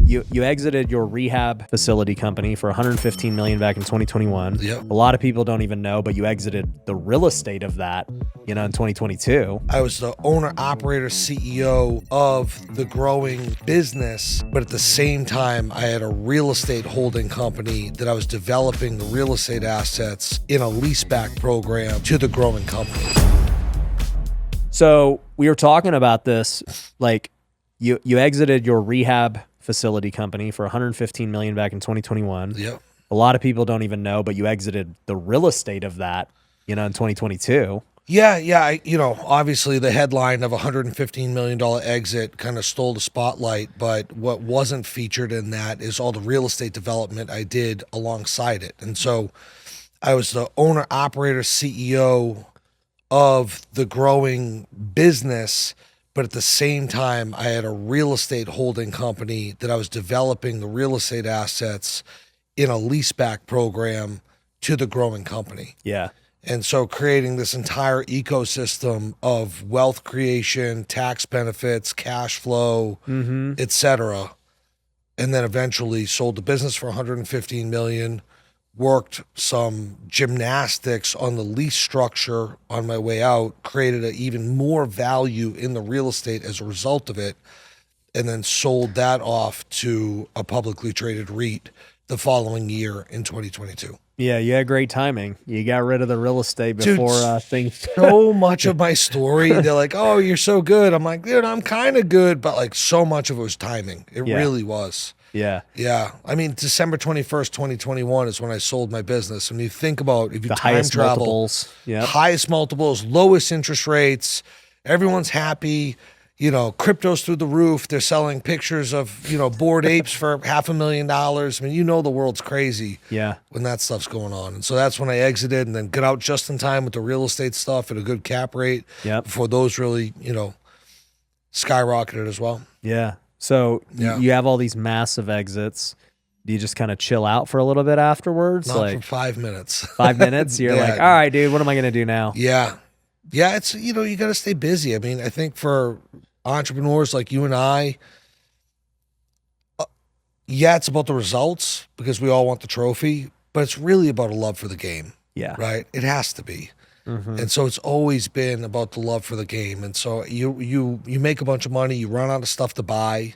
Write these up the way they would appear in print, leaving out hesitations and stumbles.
You exited your rehab facility company for $115 million back in 2021. Yep. A lot of people don't even know, but you exited the real estate of that, in 2022. I was the owner, operator, CEO of the growing business, but at the same time, I had a real estate holding company that I was developing the real estate assets in a leaseback program to the growing company. So we were talking about this, like you exited your rehab facility company for $115 million back in 2021. Yep. A lot of people don't even know, but you exited the real estate of that, in 2022. Yeah. Obviously the headline of $115 million exit kind of stole the spotlight, but what wasn't featured in that is all the real estate development I did alongside it. And so I was the owner, operator, CEO of the growing business, but at the same time, I had a real estate holding company that I was developing the real estate assets in a leaseback program to the growing company. Yeah. And so creating this entire ecosystem of wealth creation, tax benefits, cash flow, et cetera. And then eventually sold the business for $115 million, worked some gymnastics on the lease structure on my way out, created even more value in the real estate as a result of it, and then sold that off to a publicly traded REIT the following year in 2022. Yeah, you had great timing. You got rid of the real estate before things. So much of my story, they're like, "Oh, you're so good." I'm like, "Dude, I'm kind of good," but like so much of it was timing. It really was. Yeah. Yeah. I mean, December 21st, 2021 is when I sold my business. When you think about if you The time highest travel, multiples. Yeah. highest multiples, lowest interest rates, everyone's happy. Crypto's through the roof. They're selling pictures of, Bored Apes for $500,000. I mean, the world's crazy when that stuff's going on. And so that's when I exited and then got out just in time with the real estate stuff at a good cap rate before those really, skyrocketed as well. Yeah. So you have all these massive exits. Do you just kind of chill out for a little bit afterwards? Not for 5 minutes. 5 minutes? You're like, all right, dude, what am I going to do now? Yeah. Yeah, it's, you got to stay busy. I mean, I think for entrepreneurs like you and I, it's about the results because we all want the trophy, but it's really about a love for the game. Yeah. Right? It has to be. And so it's always been about the love for the game. And so you make a bunch of money, you run out of stuff to buy,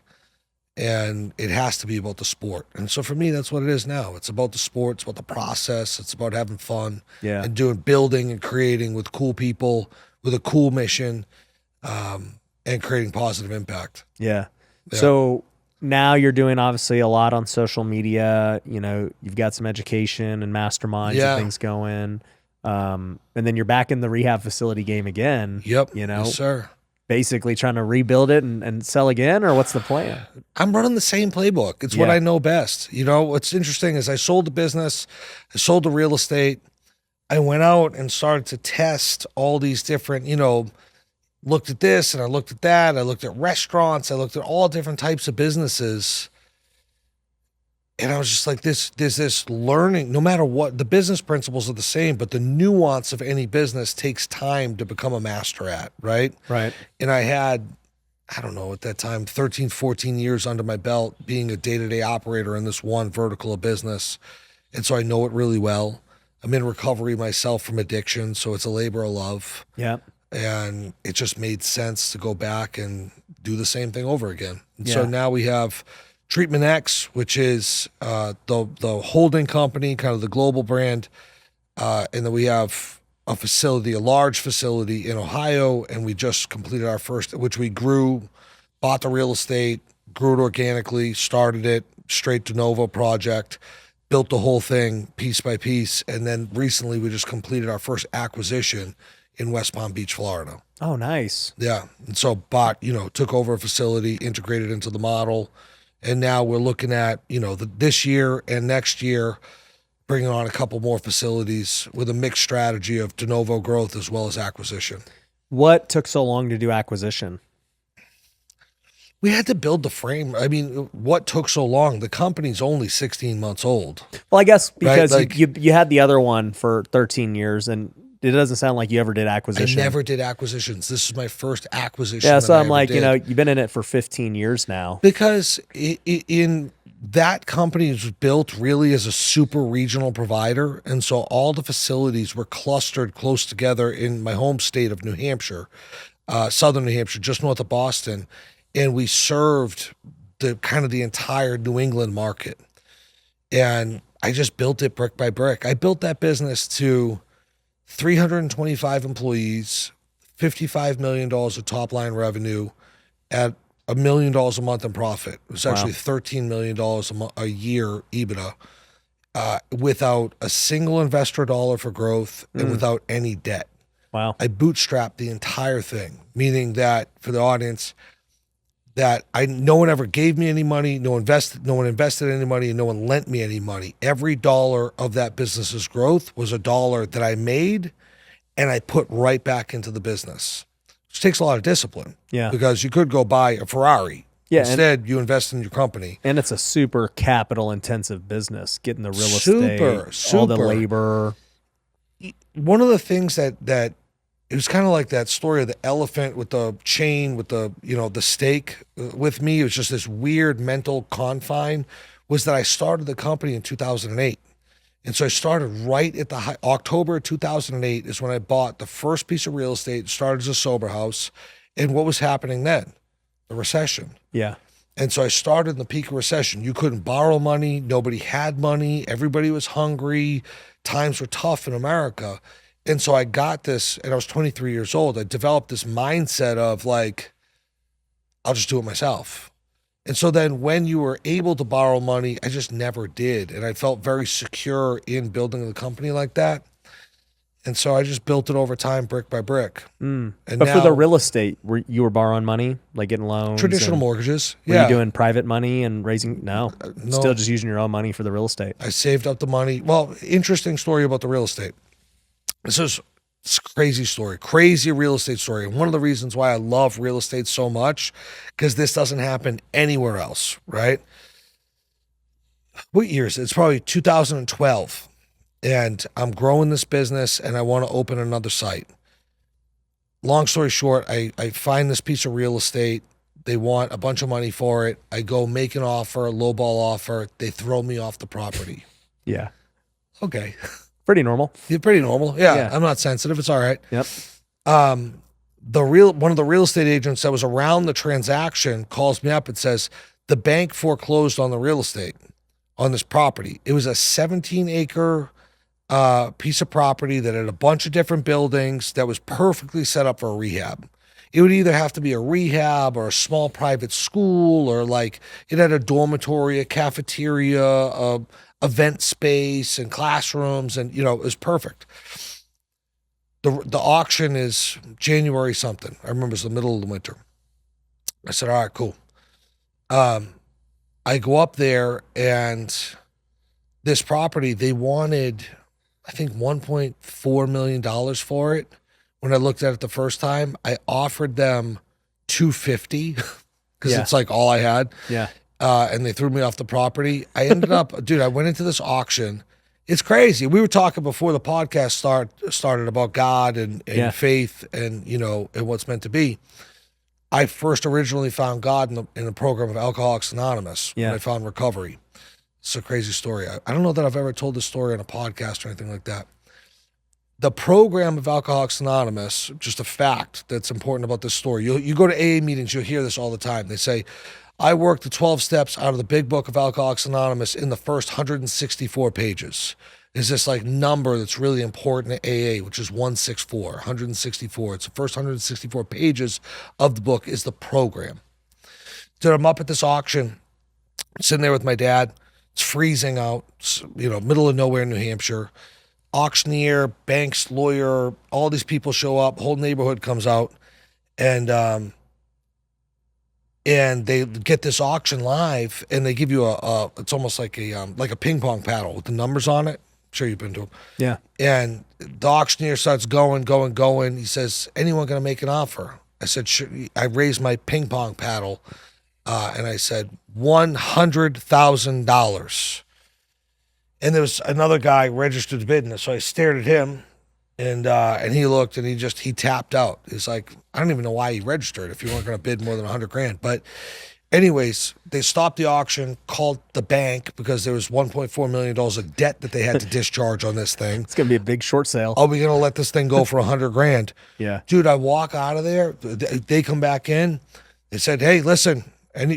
and it has to be about the sport. And so for me, that's what it is now. It's about the sport. It's about the process. It's about having fun and building and creating with cool people, with a cool mission, and creating positive impact. Yeah. So now you're doing obviously a lot on social media. You've got some education and masterminds and things going. And then you're back in the rehab facility game again. Yep. Yes, sir. Basically trying to rebuild it and sell again, or what's the plan? I'm running the same playbook. It's what I know best. What's interesting is I sold the business, I sold the real estate. I went out and started to test all these different, looked at this and I looked at that. I looked at restaurants. I looked at all different types of businesses. And I was just like, there's this learning, no matter what, the business principles are the same, but the nuance of any business takes time to become a master at, right? Right. And I had, I don't know, at that time, 13, 14 years under my belt being a day-to-day operator in this one vertical of business. And so I know it really well. I'm in recovery myself from addiction, so it's a labor of love. Yeah. And it just made sense to go back and do the same thing over again. And so now we have Treatment X, which is the holding company, kind of the global brand. And then we have a facility, a large facility in Ohio, and we just completed our first, which we grew, bought the real estate, grew it organically, started it, straight de novo project, built the whole thing piece by piece. And then recently we just completed our first acquisition in West Palm Beach, Florida. Oh, nice. Yeah. And so took over a facility, integrated into the model. And now we're looking at, this year and next year, bringing on a couple more facilities with a mixed strategy of de novo growth as well as acquisition. What took so long to do acquisition? We had to build the frame. I mean, what took so long? The company's only 16 months old. Well, I guess because right? you had the other one for 13 years and it doesn't sound like you ever did I acquisition. never did acquisitions. This is my first acquisition. Yeah, so that I'm I like, ever did. you've been in it for 15 years now. Because in that company was built really as a super regional provider. And so all the facilities were clustered close together in my home state of New Hampshire, southern New Hampshire, just north of Boston. And we served the kind of the entire New England market. And I just built it brick by brick. I built that business to 325 employees, $55 million of top line revenue at $1 million a month in profit. It was actually $13 million a year EBITDA, without a single investor dollar for growth and without any debt. Wow. I bootstrapped the entire thing, meaning that for the audience, that no one ever gave me any money, no one invested any money, and no one lent me any money. Every dollar of that business's growth was a dollar that I made and I put right back into the business, which takes a lot of discipline. Yeah. Because you could go buy a Ferrari. Yeah, Instead, you invest in your company. And it's a super capital intensive business, getting the real estate, all the labor. One of the things that it was kind of like that story of the elephant with the chain, with the, the stake with me. It was just this weird mental confine, was that I started the company in 2008. And so I started right at the October 2008 is when I bought the first piece of real estate, started as a sober house. And what was happening then? The recession. Yeah. And so I started in the peak of recession. You couldn't borrow money. Nobody had money. Everybody was hungry. Times were tough in America. And so I got this, and I was 23 years old. I developed this mindset of like, I'll just do it myself. And so then when you were able to borrow money, I just never did. And I felt very secure in building the company like that. And so I just built it over time, brick by brick. And But now, for the real estate, you were borrowing money, like getting loans? traditional mortgages. Were Yeah. you doing private money and raising? No. No. Still just using your own money for the real estate. I saved up the money. Well, interesting story about the real estate. This is a crazy real estate story. And one of the reasons why I love real estate so much, because this doesn't happen anywhere else, right? What year is it? It's probably 2012. And I'm growing this business and I want to open another site. Long story short, I find this piece of real estate. They want a bunch of money for it. I go make an offer, a lowball offer. They throw me off the property. Yeah. Okay. Pretty normal. You're pretty normal. Yeah, Yeah. I'm not sensitive. It's all right. Yep. One of the real estate agents that was around the transaction calls me up and says, the bank foreclosed on the real estate on this property. It was a 17-acre piece of property that had a bunch of different buildings that was perfectly set up for a rehab. It would either have to be a rehab or a small private school, or like it had a dormitory, a cafeteria, a event space and classrooms, and it was perfect. The auction is January something. I remember it was the middle of the winter. I said, all right, cool. I go up there, and this property, they wanted, I think, $1.4 million for it. When I looked at it the first time, I offered them $250 because it's like all I had. Yeah. And they threw me off the property. I ended up, dude, I went into this auction. It's crazy. We were talking before the podcast started about God and faith and, and what's meant to be. I first originally found God in the program of Alcoholics Anonymous when I found recovery. It's a crazy story. I don't know that I've ever told this story on a podcast or anything like that. The program of Alcoholics Anonymous, just a fact that's important about this story. You go to AA meetings, you'll hear this all the time. They say, I worked the 12 steps out of the big book of Alcoholics Anonymous in the first 164 pages. Is this like number that's really important at AA, which is 164, 164. It's the first 164 pages of the book is the program. Dude, I'm up at this auction, sitting there with my dad. It's freezing out, middle of nowhere in New Hampshire. Auctioneer, banks, lawyer, all these people show up. Whole neighborhood comes out, and they get this auction live, and they give you it's almost like a ping pong paddle with the numbers on it. I'm sure you've been to them. Yeah. And the auctioneer starts going. He says, anyone going to make an offer? I said, sure. I raised my ping pong paddle, and I said, $100,000. And there was another guy registered to bid, and so I stared at him, And he looked and he tapped out. He's like, I don't even know why he registered if you weren't going to bid more than $100,000. But anyways, they stopped the auction, called the bank because there was $1.4 million of debt that they had to discharge on this thing. It's going to be a big short sale. Are we going to let this thing go for $100,000? Yeah. Dude, I walk out of there. They come back in. They said, hey, listen,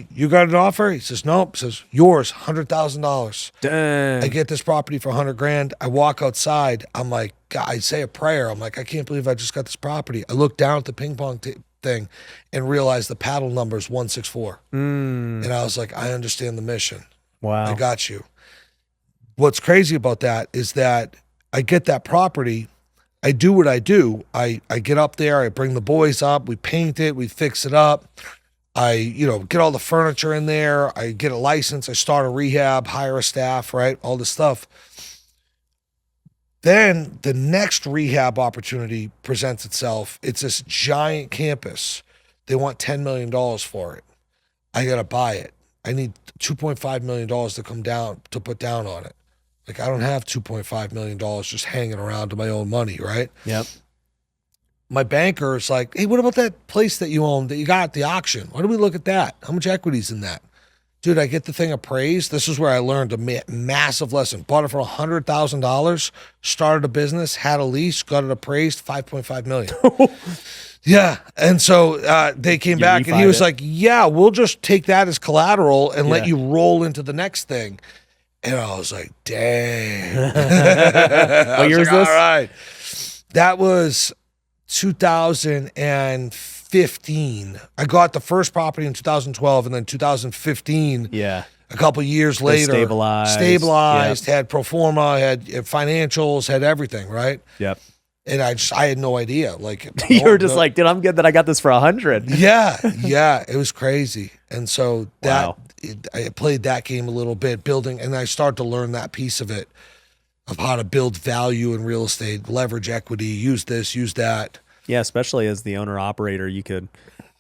you got an offer? He says, nope. He says, yours, $100,000. Dang. I get this property for $100,000. I walk outside. I'm like, God, I say a prayer. I'm like, I can't believe I just got this property. I look down at the ping pong thing and realize the paddle number is 164. And I was like, I understand the mission. Wow. I got you. What's crazy about that is that I get that property. I do what I do. I get up there. I bring the boys up. We paint it. We fix it up. I, get all the furniture in there. I get a license. I start a rehab, hire a staff, right? All this stuff. Then the next rehab opportunity presents itself. It's this giant campus. They want $10 million for it. I got to buy it. I need $2.5 million to come down, to put down on it. Like, I don't have $2.5 million just hanging around to my own money, right? Yep. My banker is like, hey, what about that place that you own that you got at the auction? Why don't we look at that? How much equity's in that? Dude, I get the thing appraised. This is where I learned a massive lesson. Bought it for $100,000, started a business, had a lease, got it appraised, $5.5 million. Yeah. And so they came back and he was like, yeah, we'll just take that as collateral and let you roll into the next thing. And I was like, dang. What year is this? All right. That was 2015. I got the first property in 2012, and then 2015. Yeah. A couple years later, stabilized, had pro forma, had financials, had everything, right? Yep. And I had no idea. Like you were just like, dude, I'm good that I got this for 100. Yeah, it was crazy. And so that I played that game a little bit, building, and I started to learn that piece of it, of how to build value in real estate, leverage equity, use this, use that. Yeah, especially as the owner operator, you could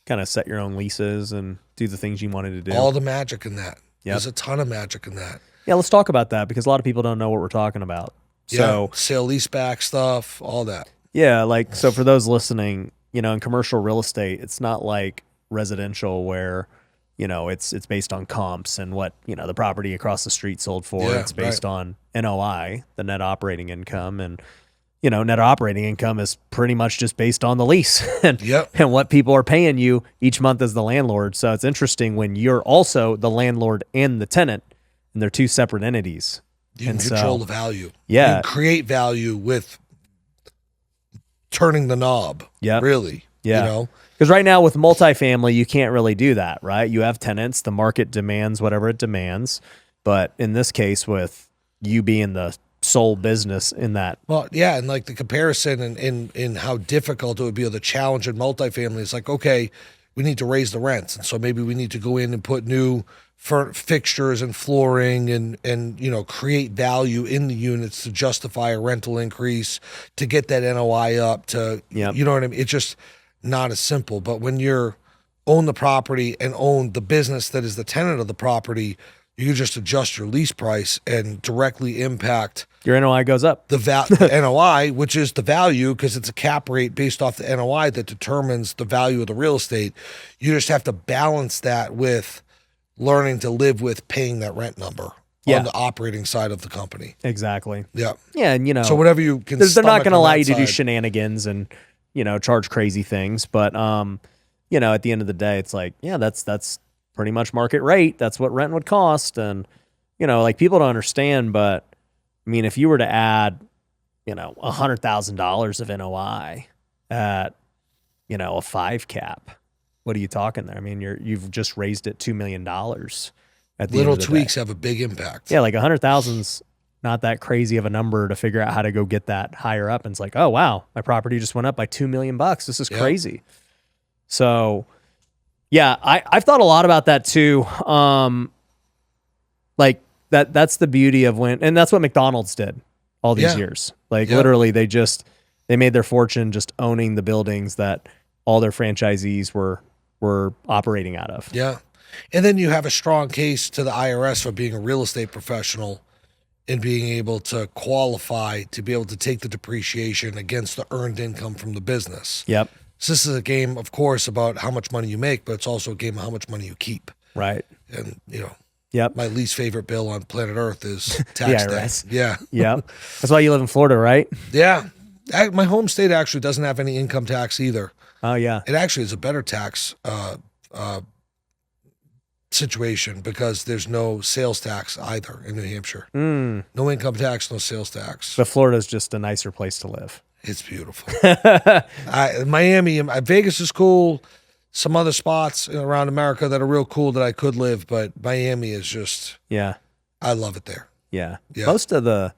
kind of set your own leases and do the things you wanted to do. All the magic in that. Yep. There's a ton of magic in that. Yeah, let's talk about that because a lot of people don't know what we're talking about. So sale leaseback stuff, all that. Yeah, like, so for those listening, in commercial real estate, it's not like residential where, it's based on comps and what, the property across the street sold for. Yeah, it's based on NOI, the net operating income. And, net operating income is pretty much just based on the lease and what people are paying you each month as the landlord. So it's interesting when you're also the landlord and the tenant, and they're two separate entities. You can control the value. Yeah. You can create value with turning the knob. Yeah. Really. Yeah. Because right now with multifamily, you can't really do that, right? You have tenants, the market demands whatever it demands. But in this case, with you being the sole business in that. Well, yeah. And like the comparison in how difficult it would be, or the challenge in multifamily is like, okay, we need to raise the rents. And so maybe we need to go in and put new fixtures and flooring and create value in the units to justify a rental increase, to get that NOI up to, you know what I mean? It's just not as simple. But when you're own the property and own the business that is the tenant of the property, you just adjust your lease price and directly impact your NOI goes up. The NOI, which is the value, because it's a cap rate based off the NOI that determines the value of the real estate. You just have to balance that with learning to live with paying that rent number on the operating side of the company. Exactly. Yeah. Yeah, and so whatever you can. They're not going to allow you to do shenanigans and charge crazy things, but at the end of the day, it's like, that's pretty much market rate. That's what rent would cost, and like people don't understand, but I mean, if you were to add $100,000 of NOI at a 5 cap. What are you talking there? I mean, you've just raised it $2 million. At the little end of the tweaks day. have a big impact. Yeah, like 100,000's not that crazy of a number to figure out how to go get that higher up. And it's like, oh wow, my property just went up by $2 million. This is crazy. So, yeah, I've thought a lot about that too. Like that's the beauty of and that's what McDonald's did all these years. Like literally, they made their fortune just owning the buildings that all their franchisees were operating out of. Yeah. And then you have a strong case to the IRS for being a real estate professional in being able to qualify to be able to take the depreciation against the earned income from the business. Yep. So this is a game, of course, about how much money you make, but it's also a game of how much money you keep. Right. And, Yep. my least favorite bill on planet Earth is tax day. IRS. Yeah. Yep. That's why you live in Florida, right? Yeah. My home state actually doesn't have any income tax either. Oh, yeah. It actually is a better tax situation because there's no sales tax either in New Hampshire. No income tax, no sales tax. But Florida's just a nicer place to live. It's beautiful. Miami, Vegas is cool. Some other spots around America that are real cool that I could live, but Miami is just, I love it there. Yeah. Most of the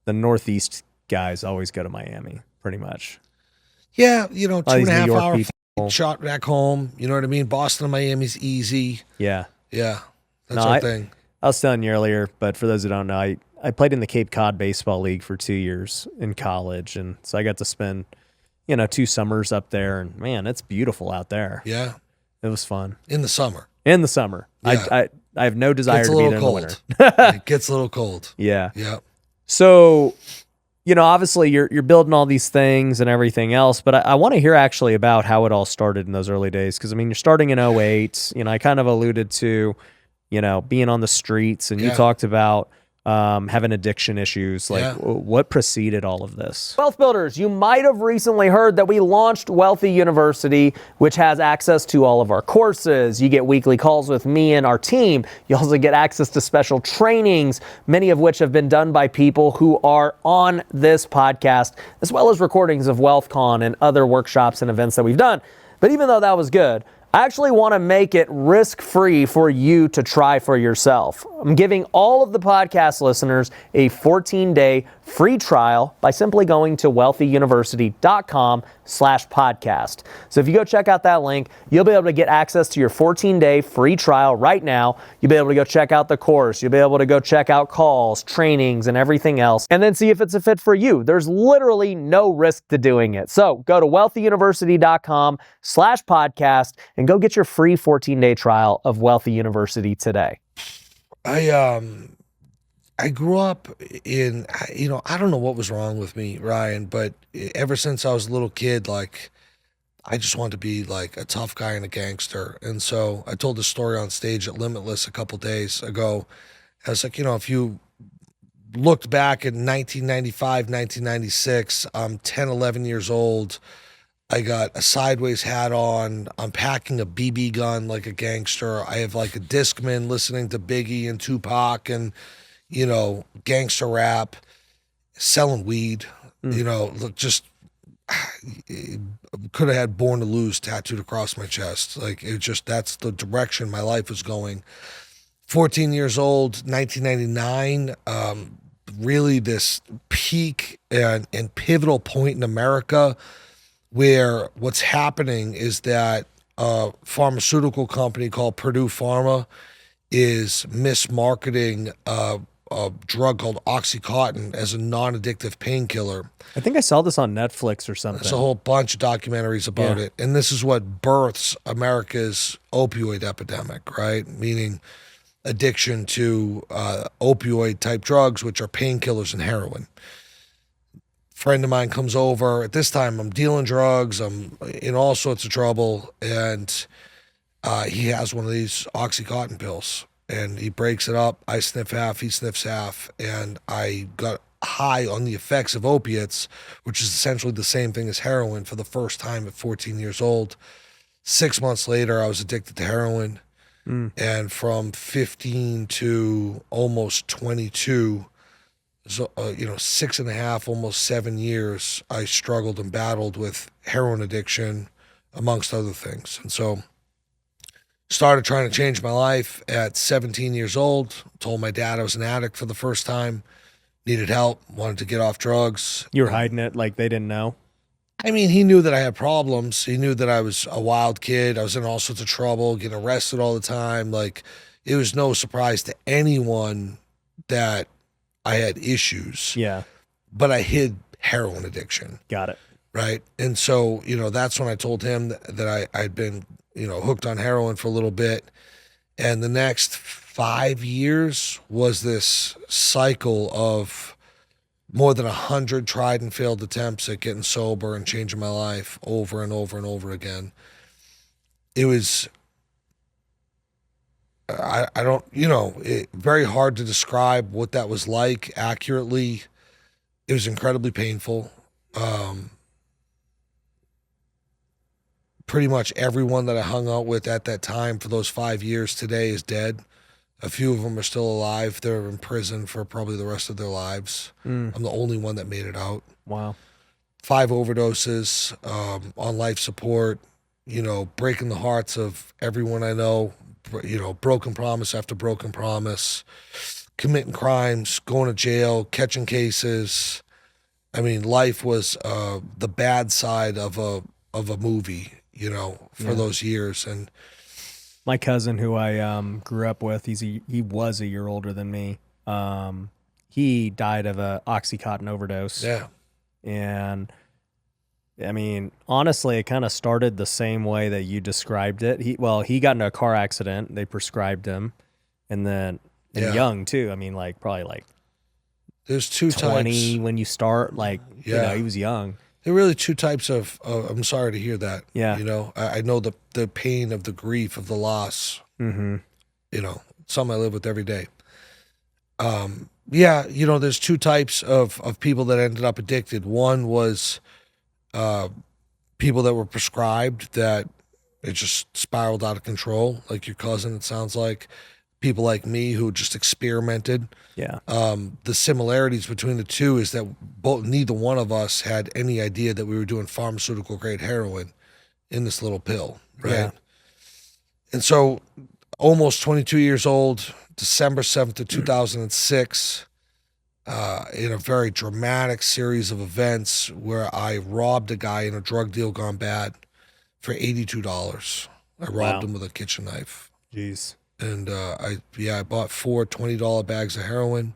Northeast guys always go to Miami, pretty much. Yeah, 2.5 hour people. Shot back home. You know what I mean? Boston and Miami's easy. Yeah. Yeah. That's our thing. I was telling you earlier, but for those who don't know, I played in the Cape Cod Baseball League for 2 years in college. And so I got to spend, 2 summers up there. And man, it's beautiful out there. Yeah. It was fun. In the summer. Yeah. I have no desire to be there in the winter. It gets a little cold. Yeah. Yeah. So, obviously you're building all these things and everything else, but I want to hear actually about how it all started in those early days. Cause you're starting in 2008, I kind of alluded to, being on the streets, and you talked about having addiction issues. What preceded all of this? Wealth Builders, you might have recently heard that we launched Wealthy University, which has access to all of our courses. You get weekly calls with me and our team. You also get access to special trainings, many of which have been done by people who are on this podcast, as well as recordings of WealthCon and other workshops and events that we've done. But even though that was good, I actually want to make it risk-free for you to try for yourself. I'm giving all of the podcast listeners a 14-day free trial by simply going to wealthyuniversity.com/podcast. So if you go check out that link, you'll be able to get access to your 14-day free trial right now. You'll be able to go check out the course. You'll be able to go check out calls, trainings, and everything else, and then see if it's a fit for you. There's literally no risk to doing it. So go to wealthyuniversity.com/podcast and go get your free 14-day trial of Wealthy University today. I grew up in, I don't know what was wrong with me, Ryan, but ever since I was a little kid, I just wanted to be like a tough guy and a gangster. And so I told this story on stage at Limitless a couple days ago. I was like, if you looked back in 1995, 1996, I'm 10, 11 years old. I got a sideways hat on. I'm packing a BB gun like a gangster. I have like a Discman listening to Biggie and Tupac and, gangster rap, selling weed, just could have had Born to Lose tattooed across my chest. That's the direction my life was going. 14 years old, 1999, really this peak and pivotal point in America where what's happening is that a pharmaceutical company called Purdue Pharma is mismarketing a drug called Oxycontin as a non-addictive painkiller. I think I saw this on Netflix or something. There's a whole bunch of documentaries about it. And this is what births America's opioid epidemic, right? Meaning addiction to opioid type drugs, which are painkillers and heroin. Friend of mine comes over. At this time, I'm dealing drugs. I'm in all sorts of trouble. And he has one of these Oxycontin pills. And he breaks it up. I sniff half. He sniffs half. And I got high on the effects of opiates, which is essentially the same thing as heroin, for the first time at 14 years old. 6 months later, I was addicted to heroin. And from 15 to almost 22, so, 6.5, almost 7 years, I struggled and battled with heroin addiction, amongst other things. And so started trying to change my life at 17 years old. Told my dad I was an addict for the first time, needed help, wanted to get off drugs. You were hiding it like they didn't know? I mean, he knew that I had problems. He knew that I was a wild kid. I was in all sorts of trouble, getting arrested all the time. It was no surprise to anyone that I had issues. Yeah. But I hid heroin addiction. Got it. Right. And so, that's when I told him that I'd been, hooked on heroin for a little bit. And the next 5 years was this cycle of more than 100 tried and failed attempts at getting sober and changing my life over and over and over again. It was, I don't, very hard to describe what that was like accurately. It was incredibly painful. Pretty much everyone that I hung out with at that time for those 5 years today is dead. A few of them are still alive. They're in prison for probably the rest of their lives. I'm the only one that made it out. Wow. 5 overdoses, on life support, breaking the hearts of everyone I know, broken promise after broken promise, committing crimes, going to jail, catching cases. I mean, life was the bad side of a movie, for those years. And my cousin, who I grew up with, he was a year older than me. He died of a Oxycontin overdose. Yeah. And I mean, honestly, it kind of started the same way that you described it. He got into a car accident. They prescribed him, and then young too. I mean, like probably like there's 2 20 types. when you start. Like he was young. There are really 2 types of. I'm sorry to hear that. Yeah. I know the pain of the grief of the loss. Mm-hmm. Something I live with every day. There's 2 types of people that ended up addicted. One was people that were prescribed that it just spiraled out of control, like your cousin, it sounds like. People like me who just experimented. Yeah. The similarities between the 2 is that neither one of us had any idea that we were doing pharmaceutical grade heroin in this little pill, right? Yeah. And so almost 22 years old, December 7th of 2006, in a very dramatic series of events where I robbed a guy in a drug deal gone bad for $82. I robbed him with a kitchen knife. Jeez. And I bought 4 $20 bags of heroin.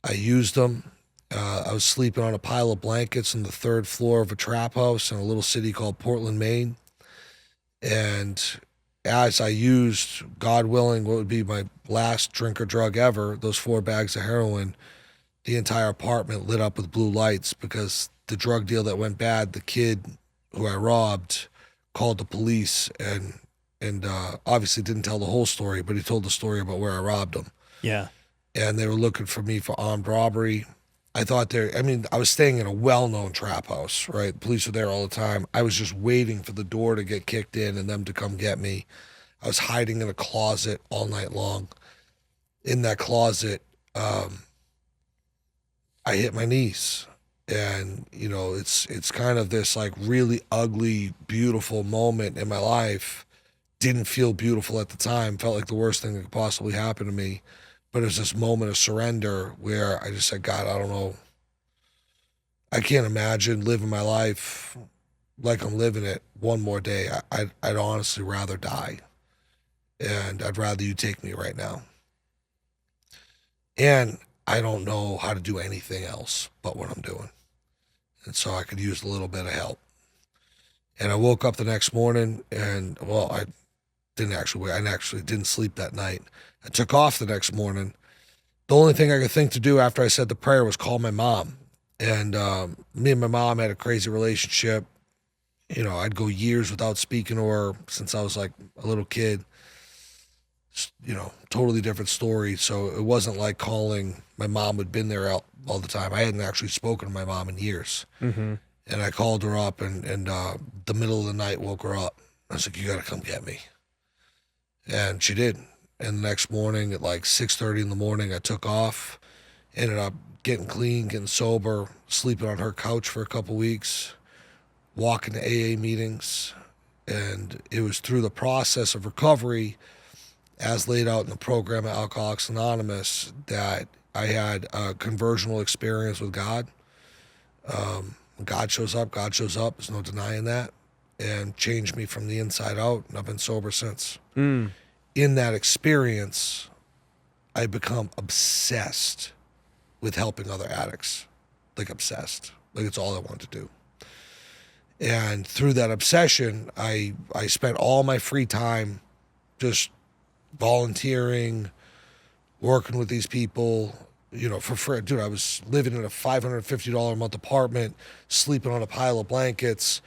I used them. I was sleeping on a pile of blankets on the 3rd floor of a trap house in a little city called Portland, Maine. And as I used, God willing, what would be my last drink or drug ever, those 4 bags of heroin, the entire apartment lit up with blue lights because the drug deal that went bad, the kid who I robbed called the police and obviously didn't tell the whole story, but he told the story about where I robbed him. Yeah. And they were looking for me for armed robbery. I was staying in a well-known trap house, right? The police were there all the time. I was just waiting for the door to get kicked in and them to come get me. I was hiding in a closet all night long. In that closet, I hit my knees. And, it's kind of this like really ugly, beautiful moment in my life. Didn't feel beautiful at the time. Felt like the worst thing that could possibly happen to me. But it was this moment of surrender where I just said, God, I don't know. I can't imagine living my life like I'm living it one more day. I'd honestly rather die. And I'd rather you take me right now. And I don't know how to do anything else but what I'm doing. And so I could use a little bit of help. And I woke up the next morning and, I actually didn't sleep that night. I took off the next morning. The only thing I could think to do after I said the prayer was call my mom. And me and my mom had a crazy relationship. I'd go years without speaking to her since I was like a little kid. Totally different story. So it wasn't like calling my mom who'd been there all the time. I hadn't actually spoken to my mom in years. Mm-hmm. And I called her up and the middle of the night woke her up. I was like, you got to come get me. And she did. And the next morning at like 6:30 in the morning, I took off, ended up getting clean, getting sober, sleeping on her couch for a couple weeks, walking to AA meetings. And it was through the process of recovery, as laid out in the program at Alcoholics Anonymous, that I had a conversional experience with God. When God shows up, God shows up. There's no denying that. And changed me from the inside out. And I've been sober since. In that experience, I become obsessed with helping other addicts. Like obsessed. Like it's all I want to do. And through that obsession, I spent all my free time just volunteering, working with these people, for free. Dude, I was living in a $550 a month apartment, sleeping on a pile of blankets,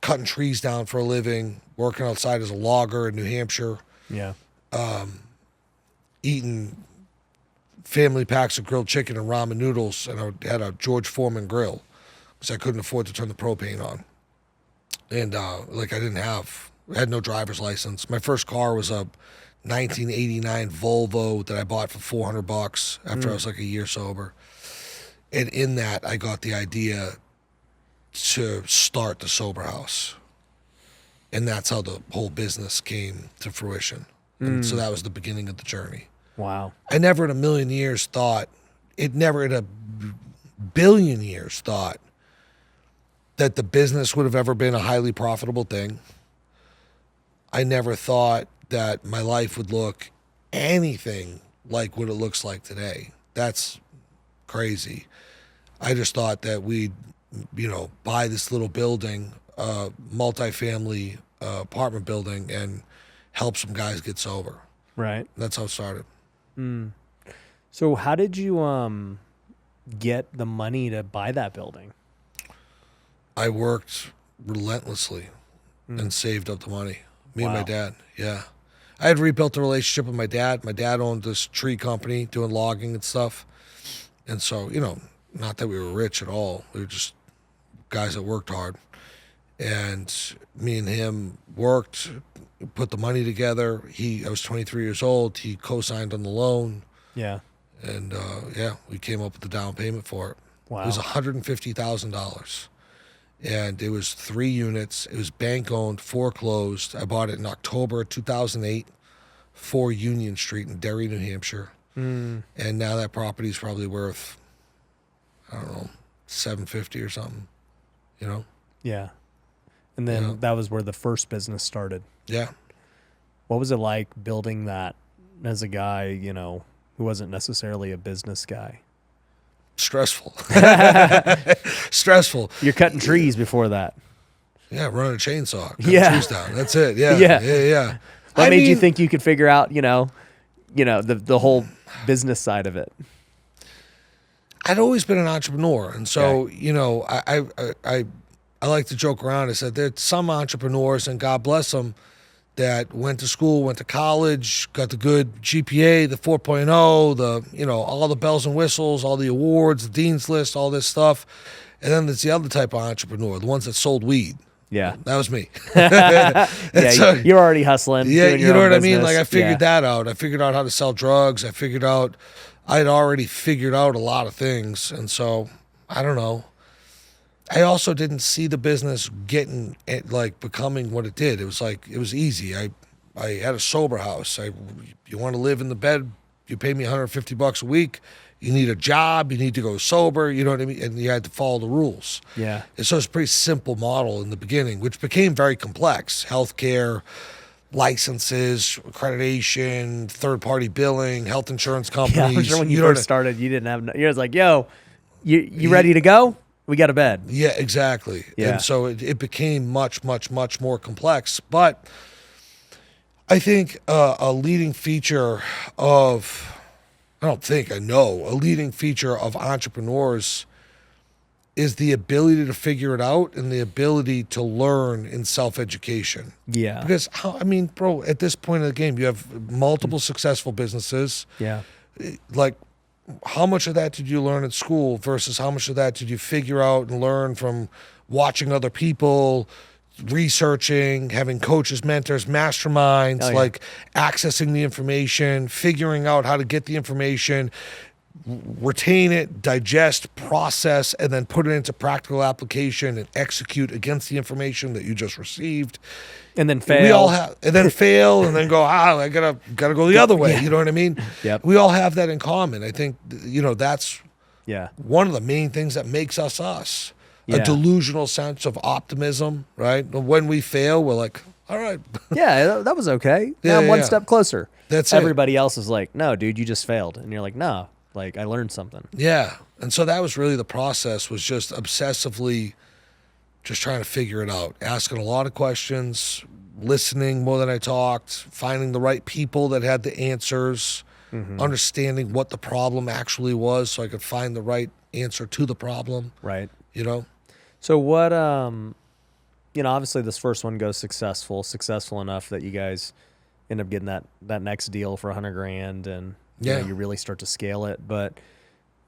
cutting trees down for a living, working outside as a logger in New Hampshire. Yeah. Eating family packs of grilled chicken and ramen noodles, and I had a George Foreman grill because I couldn't afford to turn the propane on. And I had no driver's license. My first car was a 1989 Volvo that I bought for $400 after I was like a year sober. And in that, I got the idea to start the Sober House. And that's how the whole business came to fruition. And so that was the beginning of the journey. Wow. I never in a million years thought, never in a billion years thought that the business would have ever been a highly profitable thing. I never thought that my life would look anything like what it looks like today. That's crazy. I just thought that we'd, buy this little building, multifamily apartment building, and help some guys get sober. Right. That's how it started. So how did you get the money to buy that building? I worked relentlessly and saved up the money. Me and my dad. Yeah. I had rebuilt the relationship with my dad. My dad owned this tree company doing logging and stuff. And so, not that we were rich at all. We were just guys that worked hard. And me and him worked, put the money together. I was 23 years old. He co-signed on the loan. Yeah. And we came up with the down payment for it. Wow. It was $150,000. And it was 3 units. It was bank owned, foreclosed. I bought it in October 2008, 4 Union Street in Derry, New Hampshire. And now that property is probably worth, I don't know, $750 or something. Yeah. And then that was where the first business started. Yeah. What was it like building that as a guy, who wasn't necessarily a business guy? Stressful. Stressful. You're cutting trees before that. Yeah, running a chainsaw. Cutting trees down. That's it. Yeah. Yeah. What made you think you could figure out, the whole business side of it? I'd always been an entrepreneur. And so, I like to joke around. I said, there's some entrepreneurs, and God bless them, that went to school, went to college, got the good GPA, the 4.0, all the bells and whistles, all the awards, the dean's list, all this stuff. And then there's the other type of entrepreneur, the ones that sold weed. Yeah. That was me. So, you're already hustling. Yeah, you know what I mean? Business. Like, I figured that out. I figured out how to sell drugs. I'd already figured out a lot of things. And so, I don't know. I also didn't see the business becoming what it did. It was easy. I had a sober house. You want to live in the bed, you pay me $150 a week. You need a job, you need to go sober, you know what I mean? And you had to follow the rules. Yeah. And so it's a pretty simple model in the beginning, which became very complex. Healthcare, licenses, accreditation, third-party billing, health insurance companies. Yeah, I'm sure when you first started, you didn't have. You're just like, yo, you ready to go? We got a bed. Yeah, exactly. Yeah. And so it became much, much, much more complex. But I think a leading feature of entrepreneurs is the ability to figure it out and the ability to learn in self-education. Yeah. Because, bro, at this point of the game, you have multiple successful businesses. Yeah. Like, how much of that did you learn at school versus how much of that did you figure out and learn from watching other people, researching, having coaches, mentors, masterminds, like accessing the information, figuring out how to get the information, retain it, digest, process, and then put it into practical application and execute against the information that you just received. And then fail. We all have, and then fail, and then go, I gotta go the other way. You know what I mean? Yep. We all have that in common. I think, that's Yeah. one of the main things that makes us us. Yeah. A delusional sense of optimism, right? When we fail, we're like, all right. Yeah, that was okay. Yeah, Now I'm one yeah. step closer. That's Everybody else is like, no, dude, you just failed. And you're like, no, like I learned something. Yeah. And so that was really the process, was just obsessively just trying to figure it out, asking a lot of questions, listening more than I talked, finding the right people that had the answers, understanding what the problem actually was so I could find the right answer to the problem. Right. You know? So what, obviously this first one goes successful enough that you guys end up getting that next deal for $100,000 and you know, you really start to scale it. But,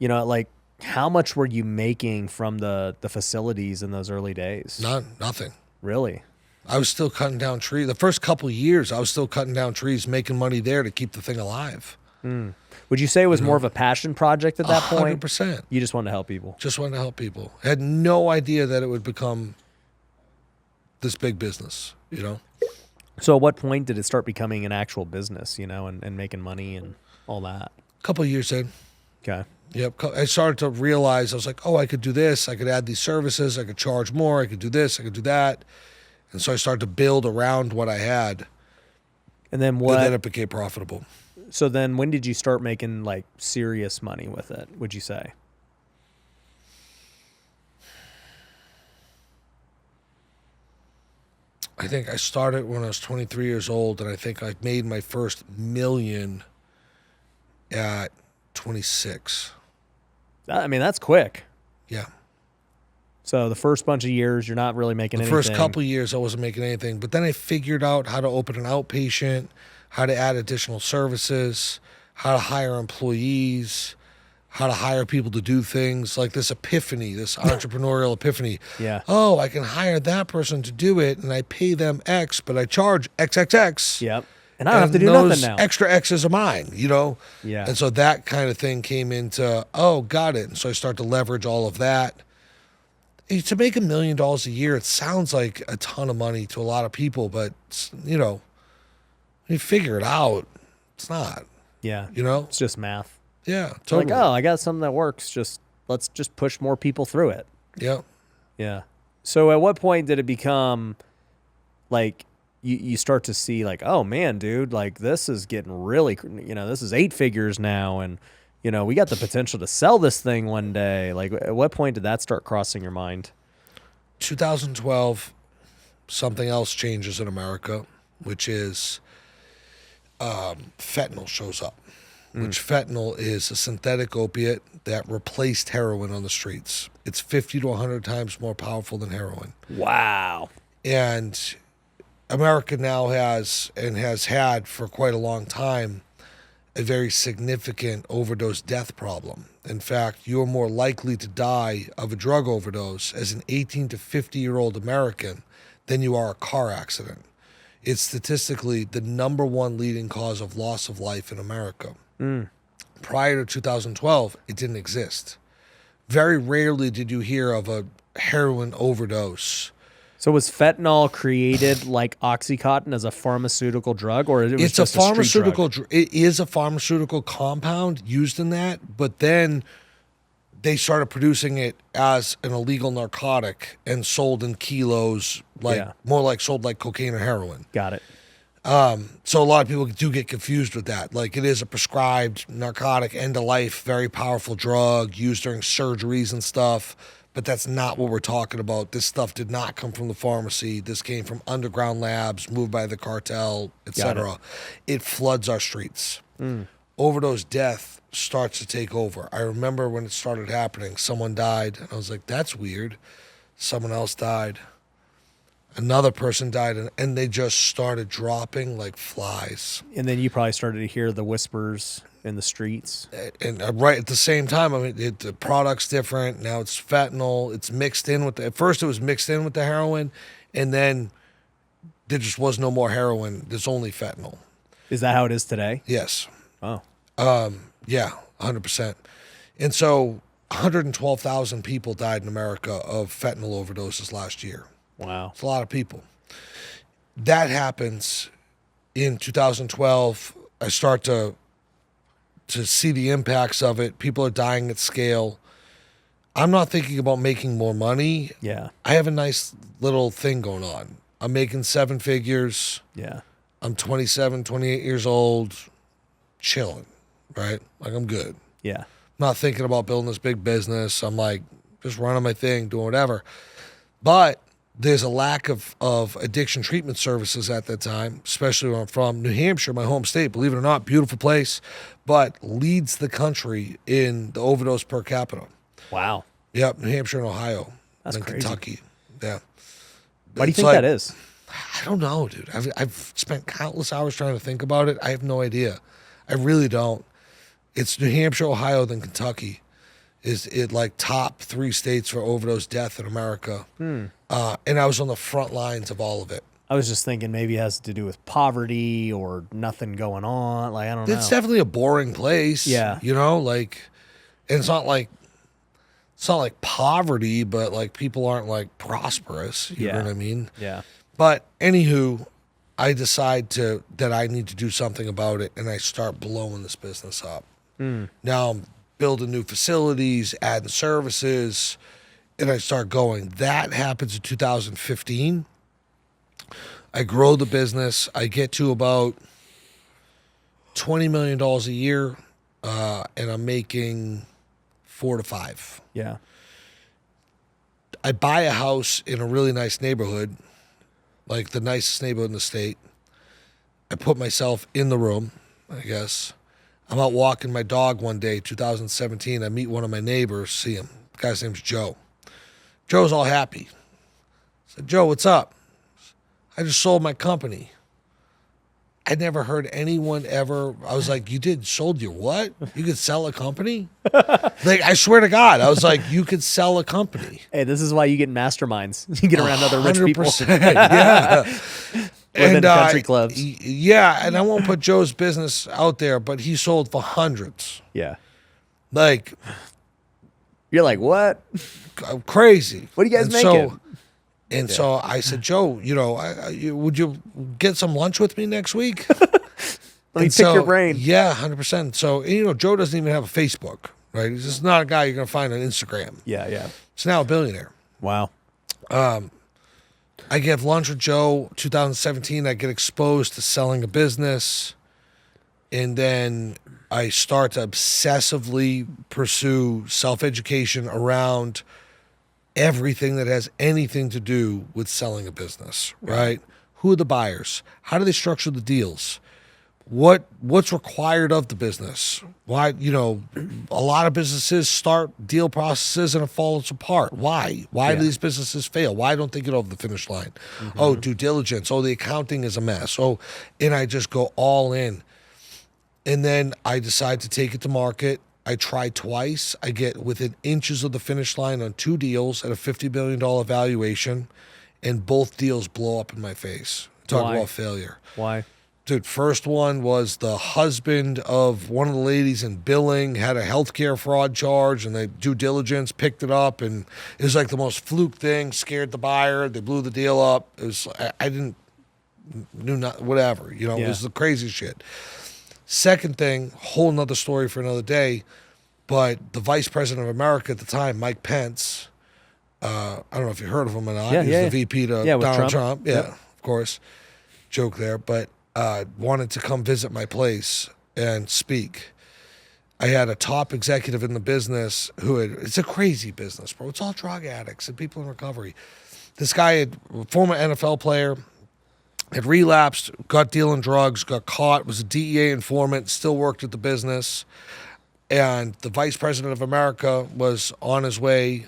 like, how much were you making from the facilities in those early days? Nothing. Really? I was still cutting down trees. The first couple of years, I was still cutting down trees, making money there to keep the thing alive. Would you say it was more of a passion project at that point? 100%. You just wanted to help people. Just wanted to help people. I had no idea that it would become this big business, So at what point did it start becoming an actual business, and making money and all that? A couple of years in. Okay. Yep. I started to realize, I was like, oh, I could do this. I could add these services. I could charge more. I could do this. I could do that. And so I started to build around what I had. And then And then it became profitable. So then when did you start making like serious money with it, would you say? I think I started when I was 23 years old, and I think I made my first $1 million at 26. I mean, that's quick. Yeah. So the first bunch of years, you're not really making anything. The first couple of years, I wasn't making anything. But then I figured out how to open an outpatient, how to add additional services, how to hire employees, how to hire people to do things, like this epiphany, this entrepreneurial epiphany. Yeah. Oh, I can hire that person to do it, and I pay them X, but I charge XXX. Yep. And I don't have to do nothing now. Extra X's are mine, Yeah. And so that kind of thing came into, oh, got it. And so I start to leverage all of that. To make $1 million a year, it sounds like a ton of money to a lot of people, but when you figure it out, it's not. Yeah. It's just math. Yeah, totally. Like, oh, I got something that works. Let's just push more people through it. Yeah. Yeah. So at what point did it become like you start to see like, oh man, dude, like this is getting really, this is 8 figures now, and we got the potential to sell this thing one day. Like, at what point did that start crossing your mind? 2012, something else changes in America, which is fentanyl shows up. Which fentanyl is a synthetic opiate that replaced heroin on the streets. It's 50 to 100 times more powerful than heroin. Wow. And America now has, and has had for quite a long time, a very significant overdose death problem. In fact, you're more likely to die of a drug overdose as an 18 to 50-year-old American than you are a car accident. It's statistically the #1 leading cause of loss of life in America. Prior to 2012, it didn't exist. Very rarely did you hear of a heroin overdose. So was fentanyl created like Oxycontin as a pharmaceutical drug, or it was It's just a pharmaceutical drug? It is a pharmaceutical compound used in that, but then they started producing it as an illegal narcotic and sold in kilos, more like sold like cocaine or heroin. Got it. So a lot of people do get confused with that. Like, it is a prescribed narcotic, end-of-life, very powerful drug used during surgeries and stuff, but that's not what we're talking about. This stuff did not come from the pharmacy. This came from underground labs moved by the cartel, etc. It floods our streets. Overdose death starts to take over. I remember when it started happening, someone died, and I was like, that's weird. Someone else died. Another person died, and they just started dropping like flies. And then you probably started to hear the whispers in the streets. And right at the same time, I mean, the product's different. Now it's fentanyl. It's mixed in with at first it was mixed in with the heroin, and then there just was no more heroin. There's only fentanyl. Is that how it is today? Yes. Oh. Yeah, 100%. And so 112,000 people died in America of fentanyl overdoses last year. Wow. It's a lot of people. That happens in 2012. I start to see the impacts of it. People are dying at scale. I'm not thinking about making more money. Yeah. I have a nice little thing going on. I'm making 7 figures. Yeah. I'm 27, 28 years old, chilling, right? Like, I'm good. Yeah. I'm not thinking about building this big business. I'm like just running my thing, doing whatever. But there's a lack of addiction treatment services at that time, especially where I'm from. New Hampshire, my home state, believe it or not, beautiful place, but leads the country in the overdose per capita. Wow. Yep, New Hampshire and Ohio. That's and crazy. Kentucky. Yeah. Why do you think that is? I don't know, dude. I've spent countless hours trying to think about it. I have no idea. I really don't. It's New Hampshire, Ohio, then Kentucky. Is it like top 3 states for overdose death in America? And I was on the front lines of all of it. I was just thinking maybe it has to do with poverty or nothing going on. Like, I don't know. It's definitely a boring place. Yeah. You know, like, and it's not like poverty, but like people aren't like prosperous. You know what I mean? Yeah. But anywho, I decide that I need to do something about it, and I start blowing this business up. Now I'm building new facilities, adding services, and I start going. That happens in 2015. I grow the business. I get to about $20 million a year, and I'm making 4 to 5. Yeah. I buy a house in a really nice neighborhood, like the nicest neighborhood in the state. I put myself in the room, I guess. I'm out walking my dog one day, 2017. I meet one of my neighbors, see him. The guy's name's Joe. Joe's all happy. I said, Joe, what's up? I just sold my company. I'd never heard anyone ever. I was like, sold your what? You could sell a company? Like, I swear to God, I was like, you could sell a company. Hey, this is why you get in masterminds. You get around other rich people. 100%, yeah. Within country clubs. Yeah, and I won't put Joe's business out there, but he sold for hundreds. Yeah. Like, you're like, what? Crazy. What are you guys making? So I said, Joe, would you get some lunch with me next week? Let me pick your brain. Yeah, 100%. So, Joe doesn't even have a Facebook, right? He's just not a guy you're going to find on Instagram. Yeah, yeah. He's now a billionaire. Wow. I get lunch with Joe, 2017. I get exposed to selling a business. And then I start to obsessively pursue self-education around everything that has anything to do with selling a business, right? Who are the buyers? How do they structure the deals? What's required of the business? Why, a lot of businesses start deal processes and it falls apart. Why? Why do these businesses fail? Why don't they get over the finish line? Oh, due diligence. Oh, the accounting is a mess. Oh, and I just go all in. And then I decide to take it to market. I try twice. I get within inches of the finish line on 2 deals at a $50 billion valuation, and both deals blow up in my face. Talk about failure. Why? Dude, first one was the husband of one of the ladies in billing had a healthcare fraud charge, and they due diligence picked it up, and it was like the most fluke thing. Scared the buyer. They blew the deal up. It was whatever. It was the craziest shit. Second thing, whole nother story for another day, but the vice president of America at the time, Mike Pence, I don't know if you heard of him or not. He's the VP to Donald Trump. Yeah, of course. Joke there, but wanted to come visit my place and speak. I had a top executive in the business it's a crazy business, bro. It's all drug addicts and people in recovery. This guy, former NFL player, had relapsed, got dealing drugs, got caught, was a DEA informant, still worked at the business. And the vice president of America was on his way,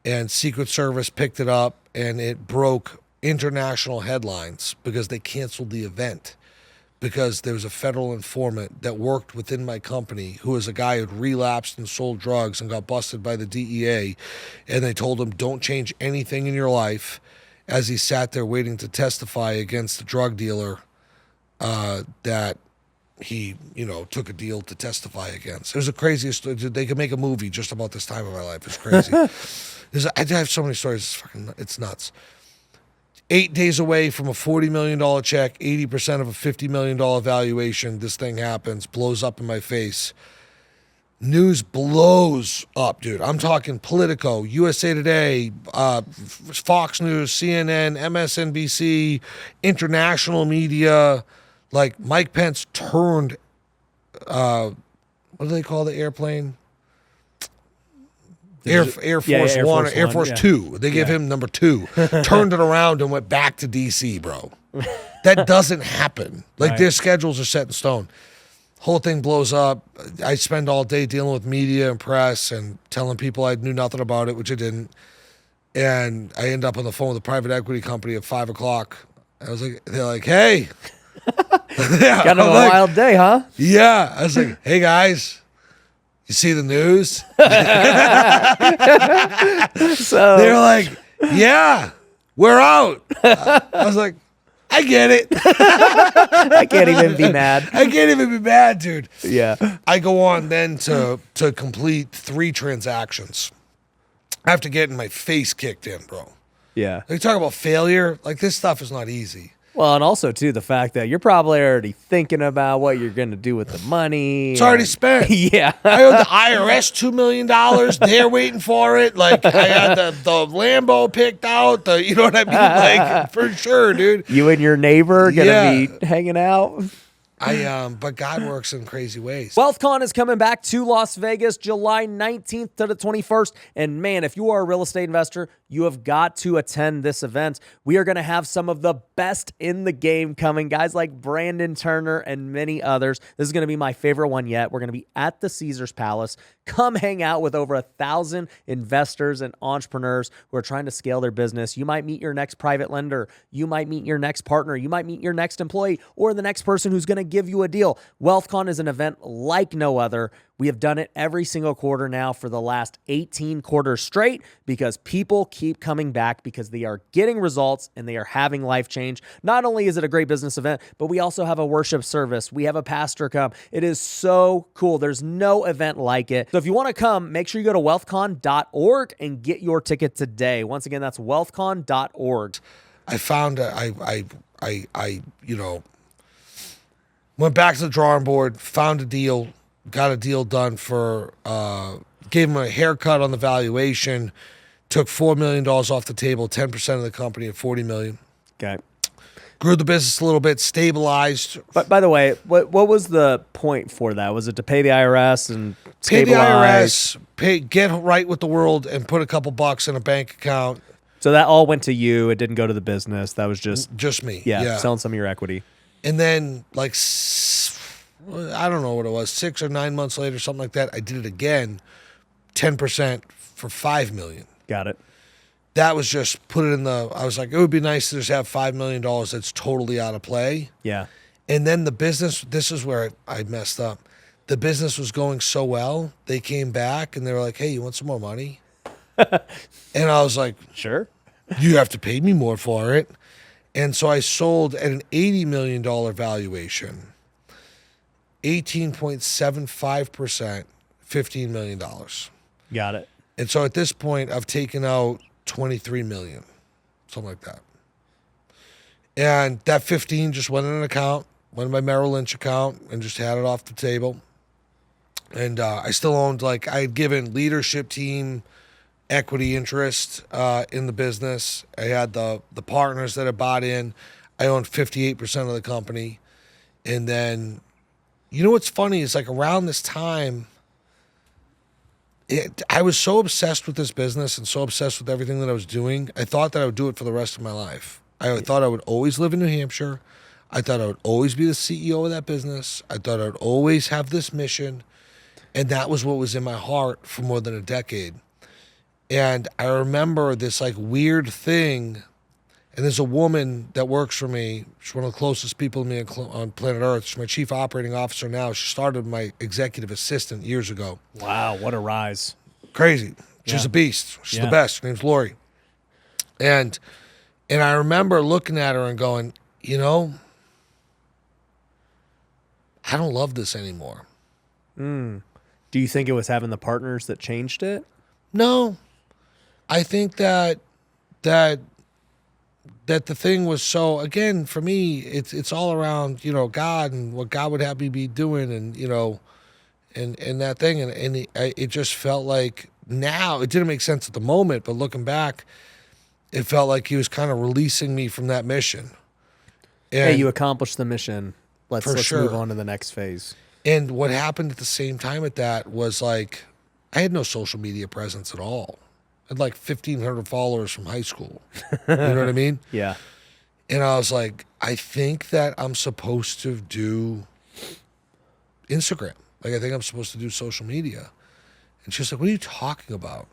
and Secret Service picked it up, and it broke international headlines because they canceled the event because there was a federal informant that worked within my company who was a guy who had relapsed and sold drugs and got busted by the DEA. And they told him, don't change anything in your life, as he sat there waiting to testify against the drug dealer that he, took a deal to testify against. It was the craziest. They could make a movie just about this time of my life. It's crazy. I have so many stories. It's nuts. 8 days away from a $40 million check, 80% of a $50 million valuation, this thing happens, blows up in my face. News blows up, dude. I'm talking Politico, USA Today, Fox News, CNN, MSNBC, international media. Like, Mike Pence turned, what do they call the airplane? Air Force One or Air Force Two. They gave him number 2. Turned it around and went back to DC, bro. That doesn't happen. Like their schedules are set in stone. Whole thing blows up. I spend all day dealing with media and press and telling people I knew nothing about it, which I didn't. And I end up on the phone with a private equity company at 5 o'clock. I was like, they're like, hey. Kind of a wild day, huh? Yeah. I was like, hey guys, you see the news? So they're like, yeah, we're out. I was like, I get it. I can't even be mad. I can't even be mad, dude. Yeah. I go on then to complete 3 transactions after getting my face kicked in, bro. Yeah. They talk about failure. Like, this stuff is not easy. Well, and also, too, the fact that you're probably already thinking about what you're going to do with the money. It's already spent. Yeah. I owed the IRS $2 million. They're waiting for it. Like, I had the Lambo picked out. You know what I mean? Like, for sure, dude. You and your neighbor going to be hanging out. But God works in crazy ways. WealthCon is coming back to Las Vegas, July 19th to the 21st. And man, if you are a real estate investor, you have got to attend this event. We are going to have some of the best in the game coming, guys like Brandon Turner and many others. This is going to be my favorite one yet. We're going to be at the Caesars Palace. Come hang out with over 1,000 investors and entrepreneurs who are trying to scale their business. You might meet your next private lender. You might meet your next partner. You might meet your next employee or the next person who's going to give you a deal. WealthCon is an event like no other. We have done it every single quarter now for the last 18 quarters straight because people keep coming back because they are getting results and they are having life change. Not only is it a great business event, but we also have a worship service. We have a pastor come. It is so cool. There's no event like it. So if you want to come, make sure you go to wealthcon.org and get your ticket today. Once again, that's wealthcon.org. I found went back to the drawing board, found a deal, got a deal done for, gave him a haircut on the valuation, took $4 million off the table, 10% of the company at $40 million. Okay. Grew the business a little bit, stabilized. But by the way, what was the point for that? Was it to pay the IRS and stabilize? Pay the IRS, get right with the world, and put a couple bucks in a bank account. So that all went to you. It didn't go to the business. That was just me. Yeah, selling some of your equity. And then, like, I don't know what it was, 6 or 9 months later, something like that, I did it again, 10% for $5 million. Got it. That was just put it in I was like, it would be nice to just have $5 million that's totally out of play. Yeah. And then the business, this is where I messed up. The business was going so well, they came back and they were like, hey, you want some more money? And I was like, sure. You have to pay me more for it. And so I sold at an $80 million valuation, 18.75%, $15 million. Got it. And so at this point, I've taken out $23 million, something like that. And that 15 just went in an account, went in my Merrill Lynch account, and just had it off the table. And I still owned, like, I had given leadership team equity interest in the business. I had the partners that had bought in. I owned 58% of the company. And then, you know what's funny is, like, around this time, I was so obsessed with this business and so obsessed with everything that I was doing, I thought that I would do it for the rest of my life. I thought I would always live in New Hampshire. I thought I would always be the CEO of that business. I thought I would always have this mission. And that was what was in my heart for more than a decade. And I remember this, like, weird thing. And there's a woman that works for me. She's one of the closest people to me on planet Earth. She's my chief operating officer now. She started my executive assistant years ago. Wow, what a rise. Crazy. She's a beast. She's the best. Her name's Lori. And I remember looking at her and going, you know, I don't love this anymore. Do you think it was having the partners that changed it? No. I think that the thing was, so, again, for me, it's all around, you know, God and what God would have me be doing, and, you know, and that thing. And it just felt like, now, it didn't make sense at the moment, but looking back, it felt like he was kind of releasing me from that mission. And hey, you accomplished the mission. Let's sure. move on to the next phase. And what happened at the same time at that was, like, I had no social media presence at all. I had like 1,500 followers from high school. You know what I mean? Yeah. And I was like, I think that I'm supposed to do Instagram. Like, I think I'm supposed to do social media. And she's like, what are you talking about?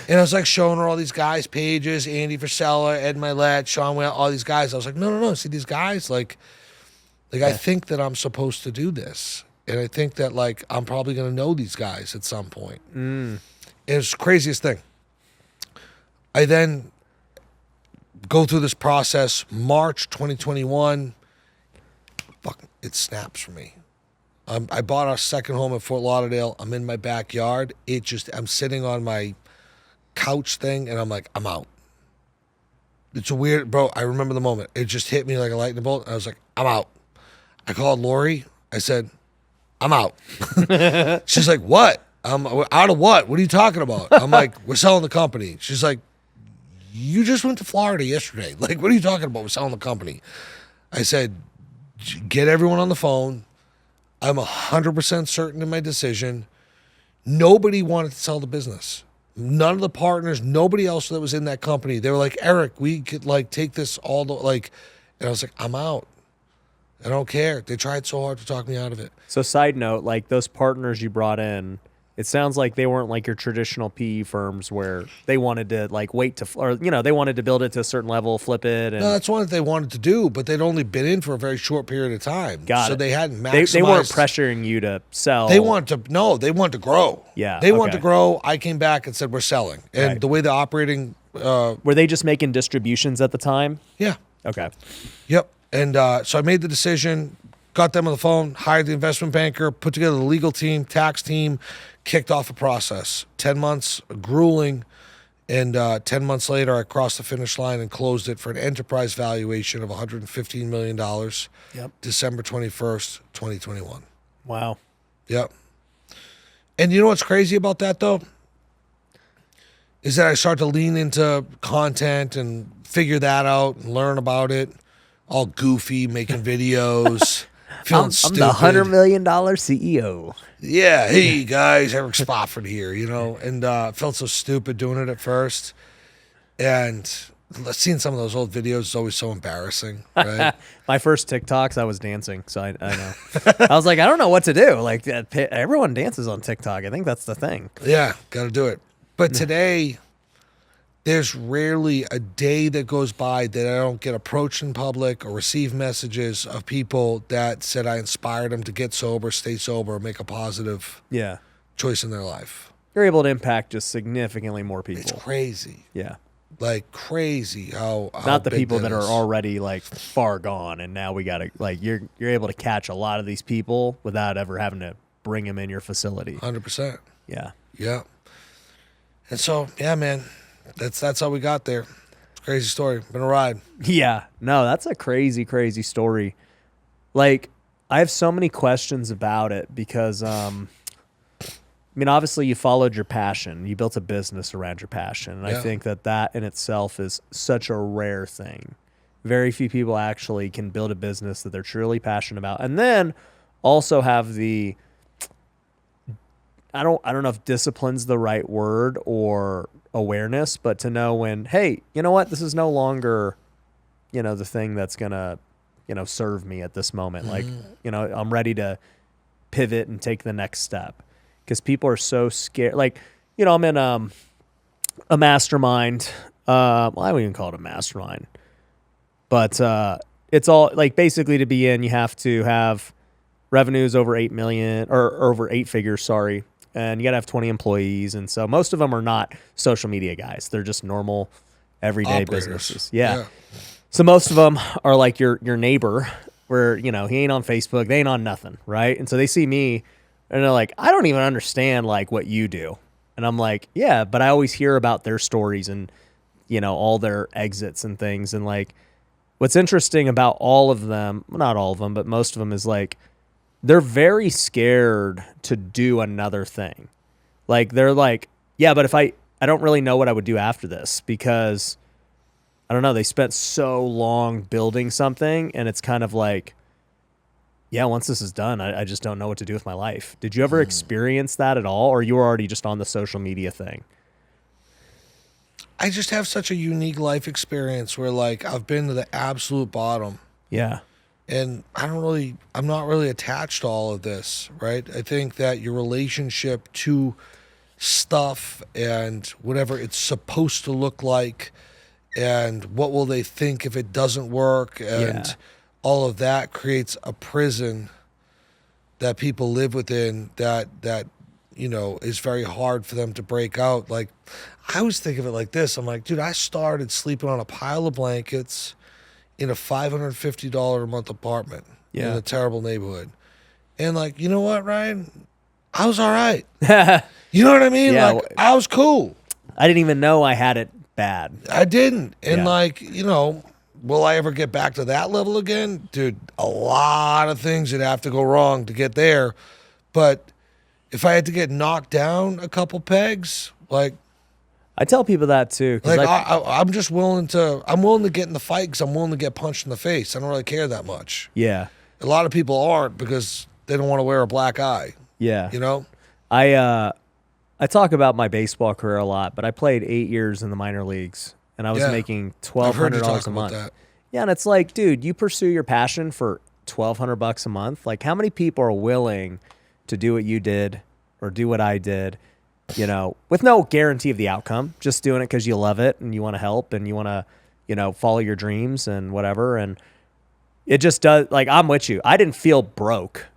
And I was like showing her all these guys' pages, Andy Frisella, Ed Milet, Sean Whale, all these guys. I was like, no. See these guys? Like I think that I'm supposed to do this. And I think that, like, I'm probably going to know these guys at some point. And it's the craziest thing. I then go through this process, March 2021. Fuck, it snaps for me. I bought our second home in Fort Lauderdale. I'm in my backyard. I'm sitting on my couch thing, and I'm like, I'm out. It's a weird, bro. I remember the moment. It just hit me like a lightning bolt. And I was like, I'm out. I called Lori. I said, I'm out. She's like, what? Out of what? What are you talking about? I'm like, we're selling the company. She's like, you just went to Florida yesterday. Like, what are you talking about? We're selling the company. I said, get everyone on the phone. I'm 100% certain in my decision. Nobody wanted to sell the business. None of the partners, nobody else that was in that company. They were like, Eric, we could like take this all the like, and I was like, I'm out. I don't care. They tried so hard to talk me out of it. So side note, like those partners you brought in, it sounds like they weren't like your traditional PE firms where they wanted to like wait to, or, you know, they wanted to build it to a certain level, flip it. And no, that's one that they wanted to do, but they'd only been in for a very short period of time. Got so it. they hadn't maximized. They weren't pressuring you to sell. They wanted to grow. Yeah. They wanted to grow. I came back and said, we're selling. And Right. the way the operating. Were they just making distributions at the time? Yeah. Okay. Yep. And so I made the decision, got them on the phone, hired the investment banker, put together the legal team, tax team, kicked off a process. 10 months, grueling. And 10 months later, I crossed the finish line and closed it for an enterprise valuation of $115 million. Yep. December 21st, 2021. Wow. Yep. And you know what's crazy about that, though? Is that I start to lean into content and figure that out and learn about it. All goofy, making videos, feeling stupid. I'm the $100 million CEO. Yeah, hey guys, Eric Spofford here, you know, and felt so stupid doing it at first. And seeing some of those old videos is always so embarrassing, right? My first TikToks, I was dancing, so I know. I was like, I don't know what to do. Like, everyone dances on TikTok. I think that's the thing. Yeah, got to do it. But today, there's rarely a day that goes by that I don't get approached in public or receive messages of people that said I inspired them to get sober, stay sober, make a positive choice in their life. You're able to impact just significable more people. It's crazy. Yeah. Like crazy how not the big people that is. are already like far gone, and now we gotta like you're able to catch a lot of these people without ever having to bring them in your facility. 100%. Yeah. Yeah. And so, yeah, man, that's how we got there. It's a crazy story. Been a ride. Yeah. No, that's a crazy, crazy story. Like, I have so many questions about it because, I mean, obviously you followed your passion. You built a business around your passion. And I think that in itself is such a rare thing. Very few people actually can build a business that they're truly passionate about. And then also have the, I don't know if discipline's the right word or awareness, but to know when, hey, you know what, this is no longer, you know, the thing that's gonna, you know, serve me at this moment. Like, you know, I'm ready to pivot and take the next step because people are so scared. Like, you know, I'm in a mastermind. Well, I wouldn't even call it a mastermind, but it's all like basically to be in, you have to have revenues over 8 million or over 8 figures. Sorry. And you got to have 20 employees. And so most of them are not social media guys. They're just normal, everyday businesses. Yeah. So most of them are like your neighbor where, you know, he ain't on Facebook. They ain't on nothing. Right. And so they see me and they're like, I don't even understand like what you do. And I'm like, yeah, but I always hear about their stories and, you know, all their exits and things. And like, what's interesting about all of them, not all of them, but most of them is like, they're very scared to do another thing. Like, they're like, yeah, but if I don't really know what I would do after this because, I don't know, they spent so long building something and it's kind of like, yeah, once this is done, I just don't know what to do with my life. Did you ever experience that at all, or you were already just on the social media thing? I just have such a unique life experience where like I've been to the absolute bottom, Yeah. and I'm not really attached to all of this, right? I think that your relationship to stuff and whatever it's supposed to look like, and what will they think if it doesn't work, Yeah. and all of that creates a prison that people live within that is very hard for them to break out. Like, I always think of it like this. I'm like, dude, I started sleeping on a pile of blankets in a $550 a month apartment in Yeah. a terrible neighborhood. And like, you know what, Ryan? I was all right. You know what I mean? Yeah, Like, I was cool. I didn't even know I had it bad. I didn't. And Yeah. like, will I ever get back to that level again? Dude, a lot of things would have to go wrong to get there. But if I had to get knocked down a couple pegs, like I tell people that too. 'Cause I'm just willing to get in the fight because I'm willing to get punched in the face. I don't really care that much. yeah. A lot of people aren't because they don't want to wear a black eye. Yeah. You know? I talk about my baseball career a lot, but I played 8 years in the minor leagues, and I was Yeah. making I've heard you $1,200 talk a about month. that. Yeah, and it's like, dude, you pursue your passion for $1,200 a month. Like, how many people are willing to do what you did or do what I did, with no guarantee of the outcome, just doing it because you love it and you want to help and you want to, follow your dreams and whatever. And it just does. Like, I'm with you. I didn't feel broke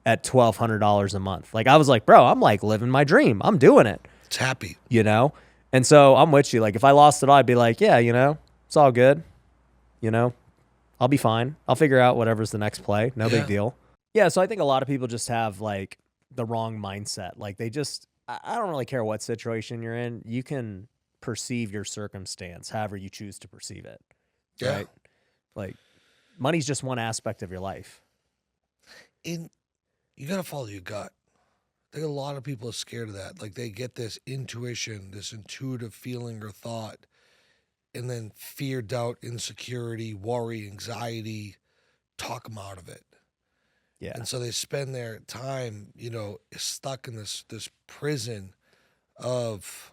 at $1,200 a month. Like, I was like, bro, I'm like living my dream. I'm doing it, It's happy. And so I'm with you. Like, if I lost it all, I'd be like, yeah, it's all good. I'll be fine. I'll figure out whatever's the next play. No big deal. Yeah. So I think a lot of people just have like the wrong mindset. Like, I don't really care what situation you're in. You can perceive your circumstance however you choose to perceive it. Yeah. Right. Like, money's just one aspect of your life. You got to follow your gut. I think a lot of people are scared of that. Like, they get this intuition, this intuitive feeling or thought, and then fear, doubt, insecurity, worry, anxiety talk them out of it. Yeah. And so they spend their time, stuck in this prison of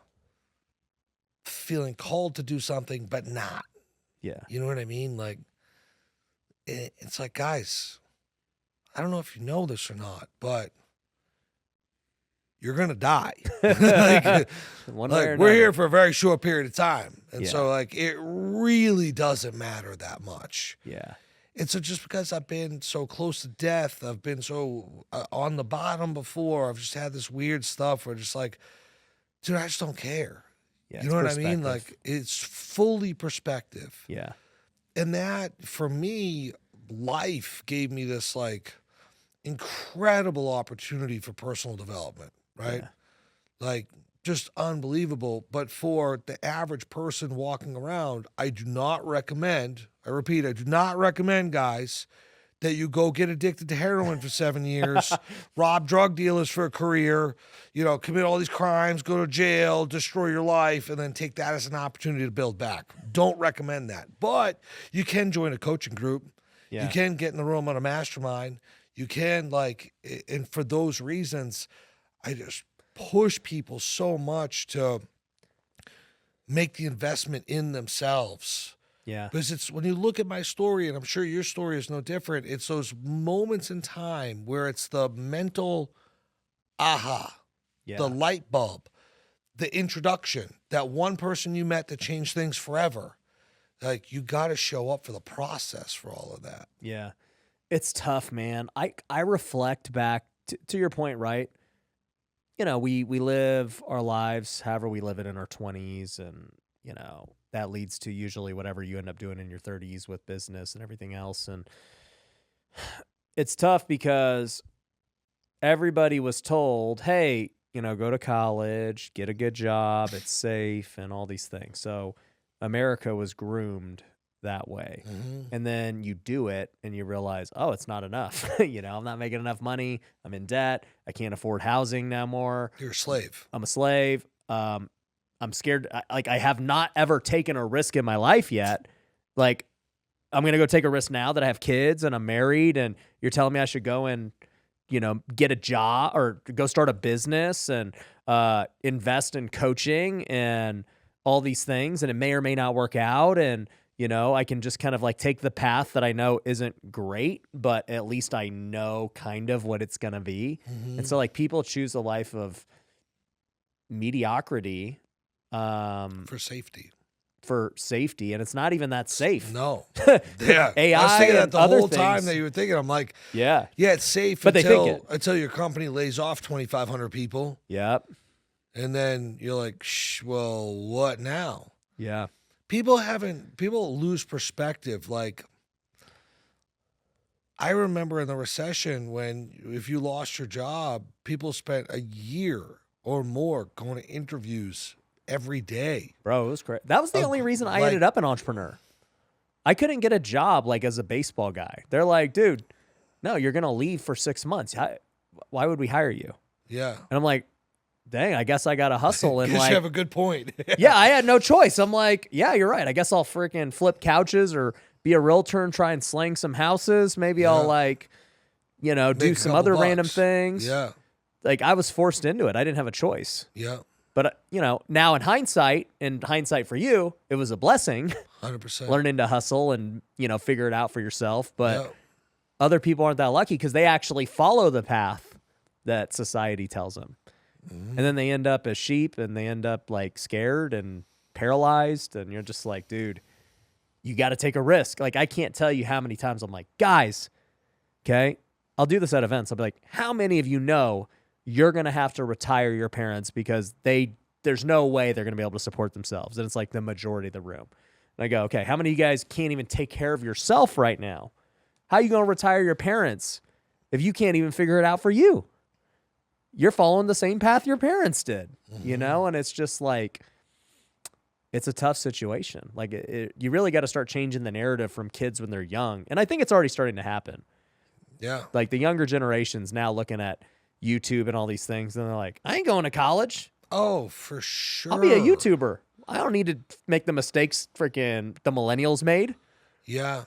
feeling called to do something but not. Yeah. You know what I mean? Like, it's like, guys, I don't know if you know this or not, but you're gonna die. We're here for a very short period of time, and so like it really doesn't matter that much. Yeah. And so just because I've been so close to death, I've been so on the bottom before, I've just had this weird stuff where just like, dude, I just don't care. Yeah. You know what I mean? Like, it's fully perspective. Yeah. And that, for me, life gave me this like incredible opportunity for personal development, right? Yeah. Like, just unbelievable. But for the average person walking around, I do not recommend, I repeat, I do not recommend, guys, that you go get addicted to heroin for 7 years, rob drug dealers for a career, commit all these crimes, go to jail, destroy your life, and then take that as an opportunity to build back. Don't recommend that. But you can join a coaching group. Yeah. You can get in the room on a mastermind. You can, and for those reasons, I just push people so much to make the investment in themselves. Yeah. Because it's, when you look at my story, and I'm sure your story is no different, it's those moments in time where it's the mental aha, the light bulb, the introduction, that one person you met that changed things forever. Like, you got to show up for the process for all of that. Yeah. It's tough, man. I reflect back to your point, right? We live our lives however we live it in our 20s, and that leads to usually whatever you end up doing in your 30s with business and everything else. And it's tough because everybody was told, hey, go to college, get a good job, it's safe, and all these things. So America was groomed that way. Mm-hmm. And then you do it and you realize, oh, it's not enough. I'm not making enough money. I'm in debt. I can't afford housing no more. You're a slave. I'm a slave. I'm scared. I have not ever taken a risk in my life yet. Like, I'm going to go take a risk now that I have kids and I'm married, and you're telling me I should go and, get a job or go start a business and invest in coaching and all these things, and it may or may not work out. And, I can just kind of like take the path that I know isn't great, but at least I know kind of what it's going to be. Mm-hmm. And so like people choose a life of mediocrity for safety, and it's not even that safe. No. Yeah. AI I was thinking that the whole things. time that you were thinking. I'm like, yeah, it's safe but until your company lays off 2,500 people. Yep. And then you're like, well, what now? Yeah. People lose perspective. Like, I remember in the recession if you lost your job, people spent a year or more going to interviews every day. Bro, it was crazy. That was the only reason I ended up an entrepreneur. I couldn't get a job like as a baseball guy. They're like, dude, no, you're going to leave for 6 months. Why would we hire you? Yeah. And I'm like, dang, I guess I got to hustle. And you have a good point. Yeah, I had no choice. I'm like, yeah, you're right. I guess I'll freaking flip couches or be a realtor and try and slang some houses. Maybe I'll do some other random things. Yeah. Like I was forced into it. I didn't have a choice. Yeah. But, now in hindsight for you, it was a blessing. 100%. Learning to hustle and, figure it out for yourself. But other people aren't that lucky because they actually follow the path that society tells them. Mm-hmm. And then they end up as sheep and they end up like scared and paralyzed. And you're just like, dude, you got to take a risk. Like, I can't tell you how many times I'm like, guys, okay, I'll do this at events. I'll be like, how many of you know you're going to have to retire your parents because there's no way they're going to be able to support themselves? And it's like the majority of the room. And I go, okay, how many of you guys can't even take care of yourself right now? How are you going to retire your parents if you can't even figure it out for you? You're following the same path your parents did, mm-hmm. And it's just like, it's a tough situation. Like you really got to start changing the narrative from kids when they're young. And I think it's already starting to happen. Yeah. Like the younger generation's now looking at YouTube and all these things. And they're like, I ain't going to college. Oh, for sure. I'll be a YouTuber. I don't need to make the mistakes freaking the millennials made. Yeah.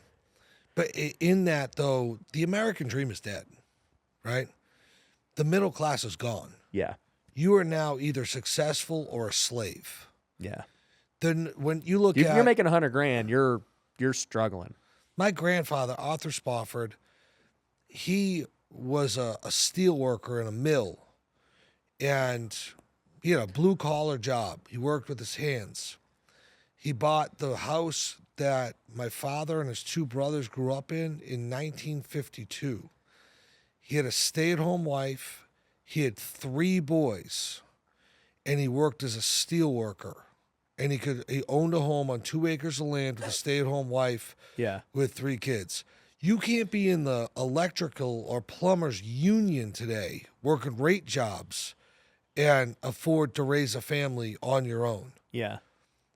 But in that, though, the American dream is dead, right? The middle class is gone. Yeah. You are now either successful or a slave. Yeah. Then when you look if you're making $100,000, you're struggling. My grandfather, Arthur Spofford, he was a steel worker in a mill, and he had a blue collar job. He worked with his hands. He bought the house that my father and his two brothers grew up in 1952. He had a stay-at-home wife. He had 3 boys, and he worked as a steel worker. And he owned a home on 2 acres of land with a stay-at-home wife. Yeah. With 3 kids. You can't be in the electrical or plumber's union today, working great jobs, and afford to raise a family on your own. Yeah.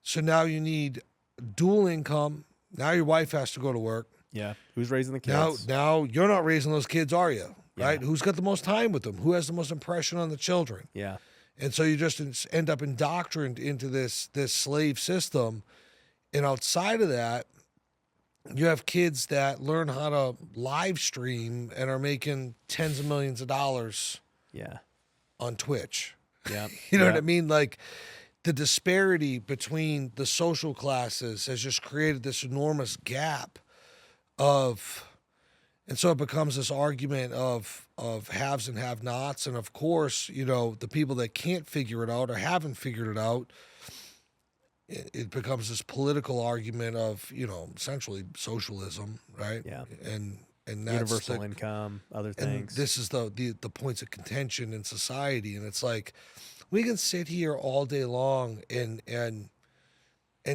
So now you need dual income. Now your wife has to go to work. Yeah. Who's raising the kids? Now you're not raising those kids, are you? Yeah. Right? Who's got the most time with them? Who has the most impression on the children? Yeah. And so you just end up indoctrinated into this slave system. And outside of that, you have kids that learn how to live stream and are making tens of millions of dollars on Twitch. Yeah. You know what I mean? Like, the disparity between the social classes has just created this enormous gap and so it becomes this argument of haves and have-nots. And of course, the people that can't figure it out or haven't figured it out, it becomes this political argument of, essentially socialism, right? Yeah. And that's universal income, other things. And this is the points of contention in society. And it's like, we can sit here all day long and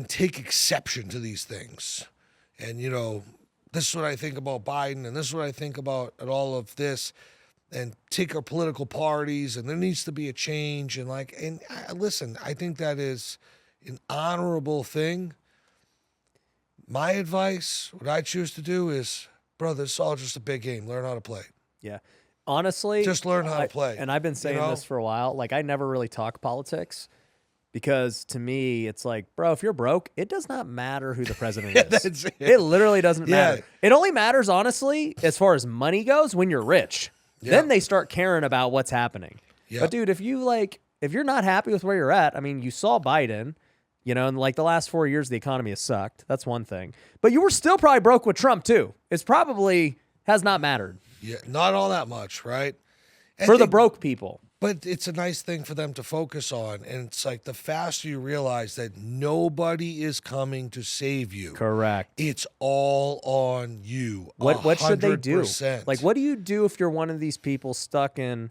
take exception to these things. And, this is what I think about Biden, and this is what I think about all of this, and take our political parties, and there needs to be a change. And listen, I think that is an honorable thing. My advice, what I choose to do is, brother, it's all just a big game. Learn how to play. Yeah. Honestly, just learn how to play. And I've been saying this for a while. Like, I never really talk politics Because to me, it's like, bro, if you're broke, it does not matter who the president is. That's it. It literally doesn't Yeah. matter. It only matters, honestly, as far as money goes, when you're rich. Yeah. Then they start caring about what's happening. Yeah. But dude, if you're not happy with where you're at, I mean, you saw Biden, in like the last 4 years, the economy has sucked. That's one thing. But you were still probably broke with Trump too. It's probably has not mattered. Yeah, not all that much, right? For the broke people. But it's a nice thing for them to focus on. And it's like the faster you realize that nobody is coming to save you. Correct. It's all on you. What should they do? 100%. Like, what do you do if you're one of these people stuck in,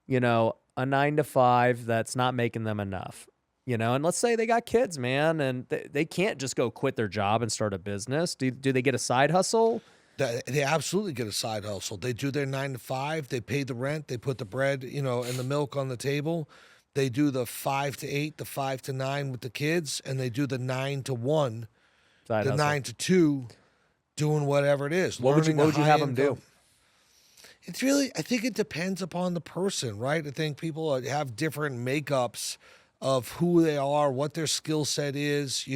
a 9-to-5 that's not making them enough? And let's say they got kids, man, and they can't just go quit their job and start a business. Do they get a side hustle? They absolutely get a side hustle. They do their 9-to-5. They pay the rent. They put the bread, and the milk on the table. They do the 5 to 8, the 5 to 9 with the kids, and they do the 9 to 1, Side hustle. 9 to 2, doing whatever it is. What would you have them do? It's really, I think it depends upon the person, right? I think people have different makeups of who they are, what their skill set is,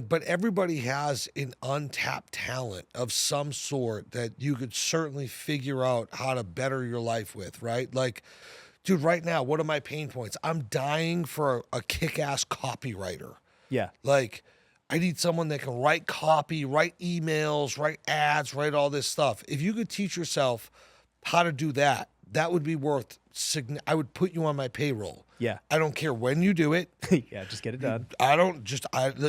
but everybody has an untapped talent of some sort that you could certainly figure out how to better your life with, right? Like, dude, right now, what are my pain points? I'm dying for a kick-ass copywriter. Yeah. Like, I need someone that can write copy, write emails, write ads, write all this stuff. If you could teach yourself how to do that, that would be worth, I would put you on my payroll. Yeah. I don't care when you do it. Yeah, just get it done.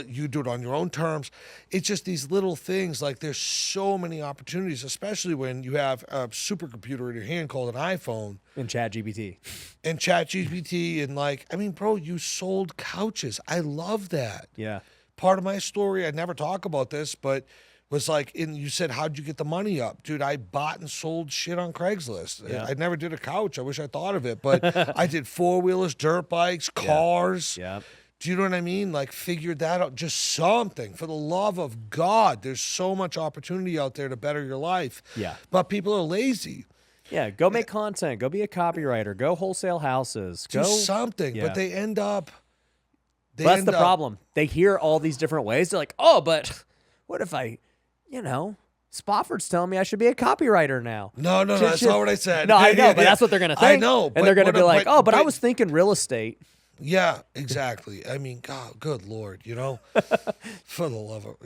You do it on your own terms. It's just these little things. Like, there's so many opportunities, especially when you have a supercomputer in your hand called an iPhone. And ChatGPT. And ChatGPT. And bro, you sold couches. I love that. Yeah. Part of my story, I never talk about this, but was like, you said, how'd you get the money up? Dude, I bought and sold shit on Craigslist. Yeah. I never did a couch. I wish I thought of it, but I did 4-wheelers, dirt bikes, cars. Yeah. Do you know what I mean? Like, figured that out. Just something. For the love of God, there's so much opportunity out there to better your life. Yeah. But people are lazy. Yeah, go make content. Go be a copywriter. Go wholesale houses. Do something. Yeah. But they end up... That's the problem. They hear all these different ways. They're like, oh, but what if Spofford's telling me I should be a copywriter now. No, that's not what I said. No, I know, but that's what they're going to think. I know. And they're going to be like, but I was thinking real estate. Yeah, exactly. God, good Lord, for the love of,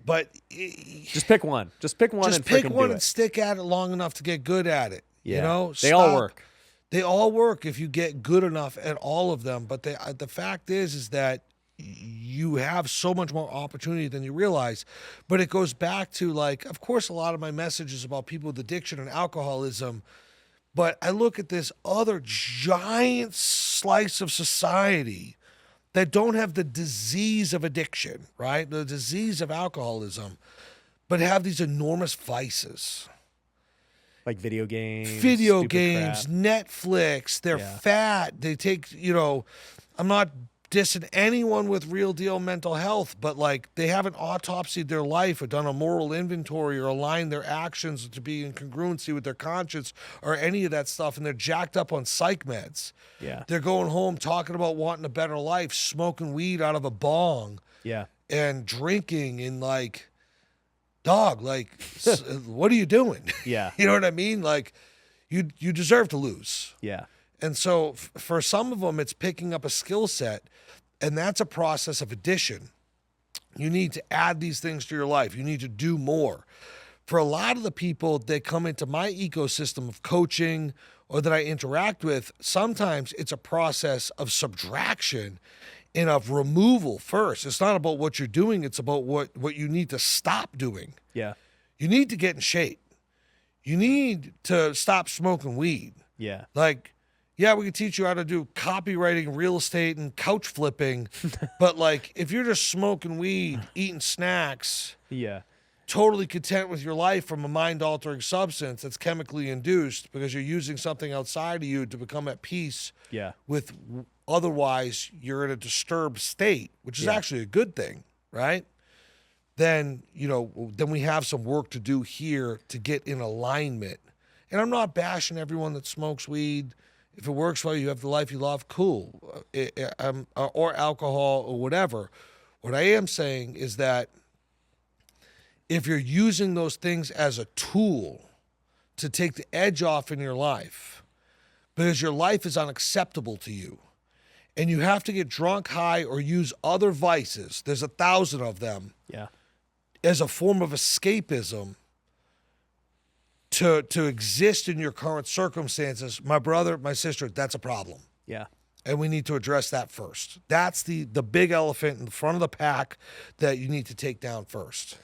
but just pick one. Just pick one. Just pick one and stick at it long enough to get good at it. Yeah. They all work. They all work if you get good enough at all of them. But the fact is that you have so much more opportunity than you realize. But it goes back to, like, of course, a lot of my message is about people with addiction and alcoholism. But I look at this other giant slice of society that don't have the disease of addiction, right? The disease of alcoholism, but have these enormous vices. Like video games, Netflix, they're fat. They take, I'm not dissing anyone with real deal mental health, but like, they haven't autopsied their life or done a moral inventory or aligned their actions to be in congruency with their conscience or any of that stuff. And they're jacked up on psych meds. Yeah. They're going home talking about wanting a better life, smoking weed out of a bong. Yeah. And drinking and like, dog, like, what are you doing? Yeah. You know what I mean? Like, you deserve to lose. Yeah. And so for some of them, it's picking up a skill set, and that's a process of addition. You need to add these things to your life. You need to do more. For a lot of the people that come into my ecosystem of coaching or that I interact with, sometimes it's a process of subtraction and of removal first. It's not about what you're doing. It's about what you need to stop doing. Yeah. You need to get in shape. You need to stop smoking weed. Yeah. Like, yeah, we can teach you how to do copywriting, real estate, and couch flipping. But like, if you're just smoking weed, eating snacks, totally content with your life from a mind-altering substance that's chemically induced because you're using something outside of you to become at peace with otherwise you're in a disturbed state, which is actually a good thing, right? Then, then we have some work to do here to get in alignment. And I'm not bashing everyone that smokes weed If it works for you, you have the life you love, cool. Or alcohol or whatever. What I am saying is that if you're using those things as a tool to take the edge off in your life, because your life is unacceptable to you, and you have to get drunk, high, or use other vices, there's 1,000 of them, as a form of escapism to exist in your current circumstances, my brother, my sister, that's a problem. Yeah. And we need to address that first. That's the big elephant in the front of the pack that you need to take down first.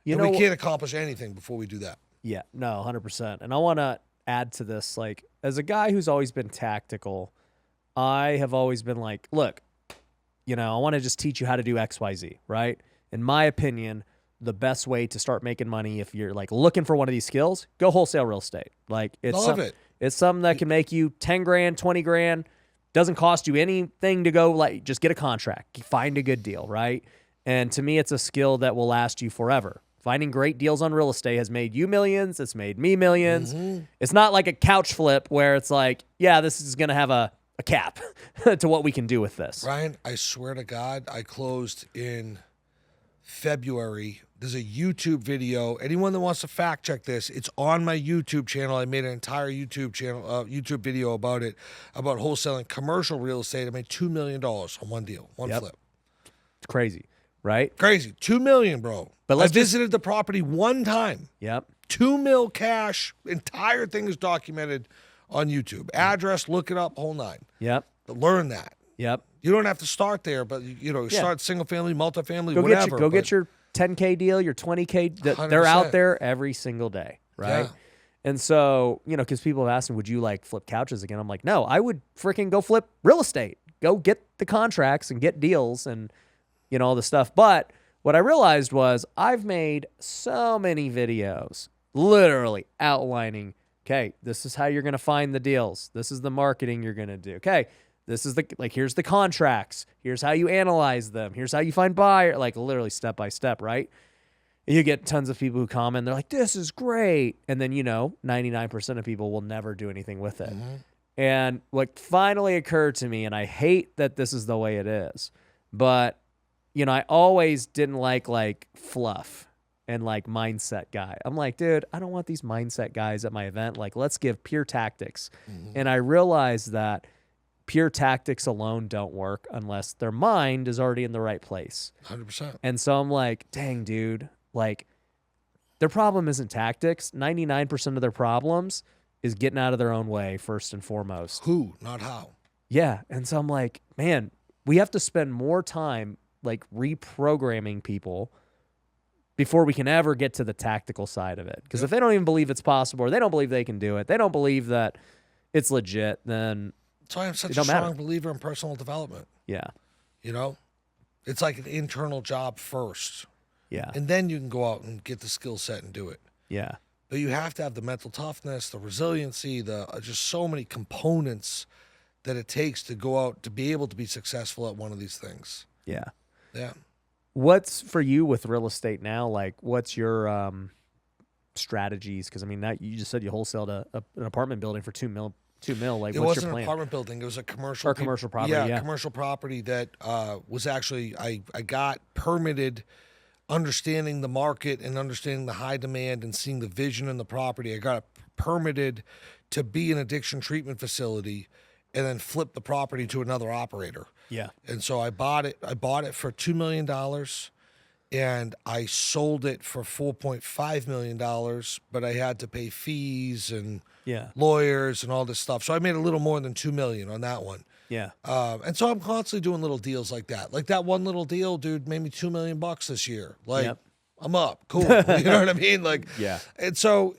We can't accomplish anything before we do that. Yeah, no, 100%. And I want to add to this, like, as a guy who's always been tactical, I have always been like, look, I want to just teach you how to do X, Y, Z, right? In my opinion, the best way to start making money, if you're like looking for one of these skills, go wholesale real estate. Like, it's something that can make you 10 grand, 20 grand. Doesn't cost you anything to go, like, just get a contract, find a good deal, right? And to me, it's a skill that will last you forever. Finding great deals on real estate has made you millions. It's made me millions. Mm-hmm. It's not like a couch flip where it's like, yeah, this is going to have a cap to what we can do with this. Ryan, I swear to God, I closed in February. There's a YouTube video. Anyone that wants to fact check this, it's on my YouTube channel. I made an entire YouTube video about it, about wholesaling commercial real estate. I made $2 million on one deal, one flip. It's crazy, right? Crazy. $2 million, bro. But I visited the property one time. Yep. $2 million cash. Entire thing is documented on YouTube. Address, look it up, whole nine. Yep. Learn that. Yep. You don't have to start there, but start single family, multifamily, whatever. Go get your 10K deal, your 20K. They're out there every single day, right? Yeah. And so, because people have asked me, would you like flip couches again? I'm like, no, I would freaking go flip real estate. Go get the contracts and get deals and, all the stuff. But what I realized was I've made so many videos literally outlining, okay, this is how you're going to find the deals. This is the marketing you're going to do. Okay, this is here's the contracts. Here's how you analyze them. Here's how you find buyer, like literally step by step, right? And you get tons of people who comment. They're like, this is great. And then, 99% of people will never do anything with it. Mm-hmm. And what finally occurred to me, and I hate that this is the way it is, but, I always didn't like fluff and like mindset guy. I'm like, dude, I don't want these mindset guys at my event. Like, let's give pure tactics. Mm-hmm. And I realized that pure tactics alone don't work unless their mind is already in the right place. 100%. And so I'm like, dang, dude, like their problem isn't tactics. 99% of their problems is getting out of their own way first and foremost. Who, not how. Yeah. And so I'm like, man, we have to spend more time like reprogramming people before we can ever get to the tactical side of it. Because if they don't even believe it's possible, or they don't believe they can do it, they don't believe that it's legit, then that's why I'm such a strong believer in personal development. Yeah. It's like an internal job first. Yeah. And then you can go out and get the skill set and do it. Yeah. But you have to have the mental toughness, the resiliency, just so many components that it takes to go out to be able to be successful at one of these things. Yeah. Yeah. What's for you with real estate now? Like, what's your strategies? Because you just said you wholesaled an apartment building for $2 million. Like, it what's wasn't your plan? an apartment building. It was a commercial property. Yeah, commercial property that was actually I got permitted, understanding the market and understanding the high demand and seeing the vision in the property. I got permitted to be an addiction treatment facility, and then flip the property to another operator. Yeah. And so I bought it for $2 million, and I sold it for $4.5 million, but I had to pay fees and lawyers and all this stuff. So I made a little more than $2 million on that one. Yeah. And so I'm constantly doing little deals like that. Like that one little deal, dude, made me $2 million this year. Like, I'm up. Cool. You know what I mean? Like, yeah. And so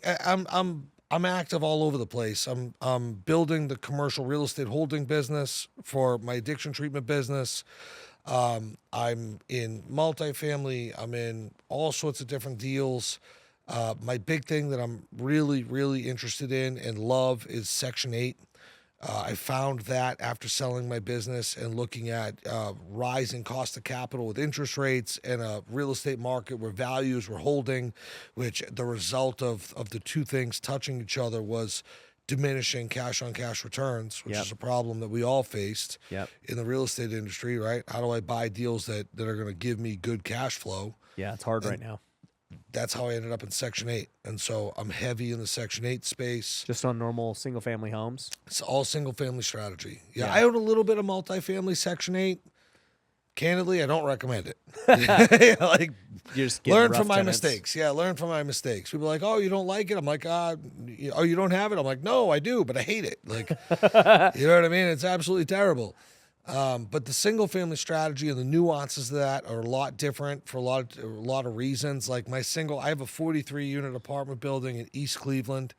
I'm active all over the place. I'm building the commercial real estate holding business for my addiction treatment business. I'm in multifamily. I'm in all sorts of different deals. My big thing that I'm really, really interested in and love is Section 8. I found that after selling my business and looking at rising cost of capital with interest rates and a real estate market where values were holding, which the result of the two things touching each other was diminishing cash on cash returns, which Yep. is a problem that we all faced Yep. in the real estate industry, right? How do I buy deals that are going to give me good cash flow? Yeah, it's hard right now. That's how I ended up in Section 8. And so I'm heavy in the Section 8 space. Just on normal single family homes. It's all single family strategy. Yeah, Yeah. I own a little bit of multifamily Section 8. Candidly, I don't recommend it. Like, You're just getting learn rough from my tenants. mistakes. Yeah, learn from my mistakes. People are like, oh, you don't like it? I'm like, oh, you don't have it? I'm like, no, I do, but I hate it. Like, you know what I mean? It's absolutely terrible. But the single family strategy and the nuances of that are a lot different for a lot of reasons. Like I have a 43 unit apartment building in East Cleveland,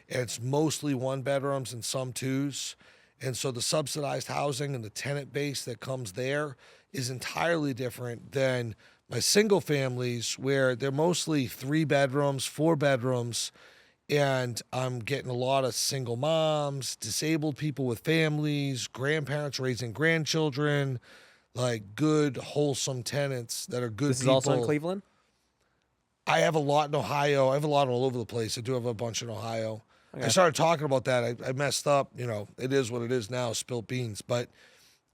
and it's mostly one bedrooms and some twos. And so the subsidized housing and the tenant base that comes there is entirely different than my single families, where they're mostly 3 bedrooms, 4 bedrooms. And I'm getting a lot of single moms, disabled people with families, grandparents raising grandchildren, like good, wholesome tenants that are good This people. is also in Cleveland? I have a lot in Ohio. I have a lot all over the place. I do have a bunch in Ohio. Okay. I started talking about that. I messed up. It is what it is now, spilt beans. But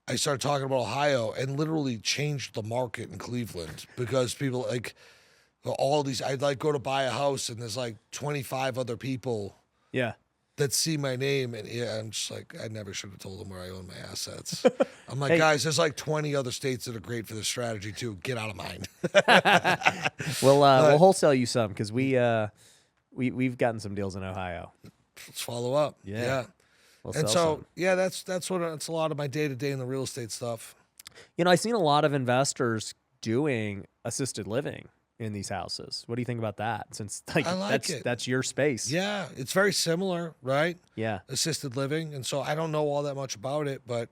I started talking about Ohio and literally changed the market in Cleveland because people like all these. I'd like go to buy a house and there's like 25 other people Yeah. that see my name, and I'm just like, I never should have told them where I own my assets. I'm like, Hey. guys, there's like 20 other states that are great for this strategy too. Get out of mine. We'll wholesale you some because we've gotten some deals in Ohio. Let's follow up. Yeah. We'll And sell so, some. yeah, that's a lot of my day to day in the real estate stuff. I've seen a lot of investors doing assisted living in these houses. What do you think about that? Since I like it. That's your space. Yeah, it's very similar, right? Yeah. Assisted living. And so I don't know all that much about it, but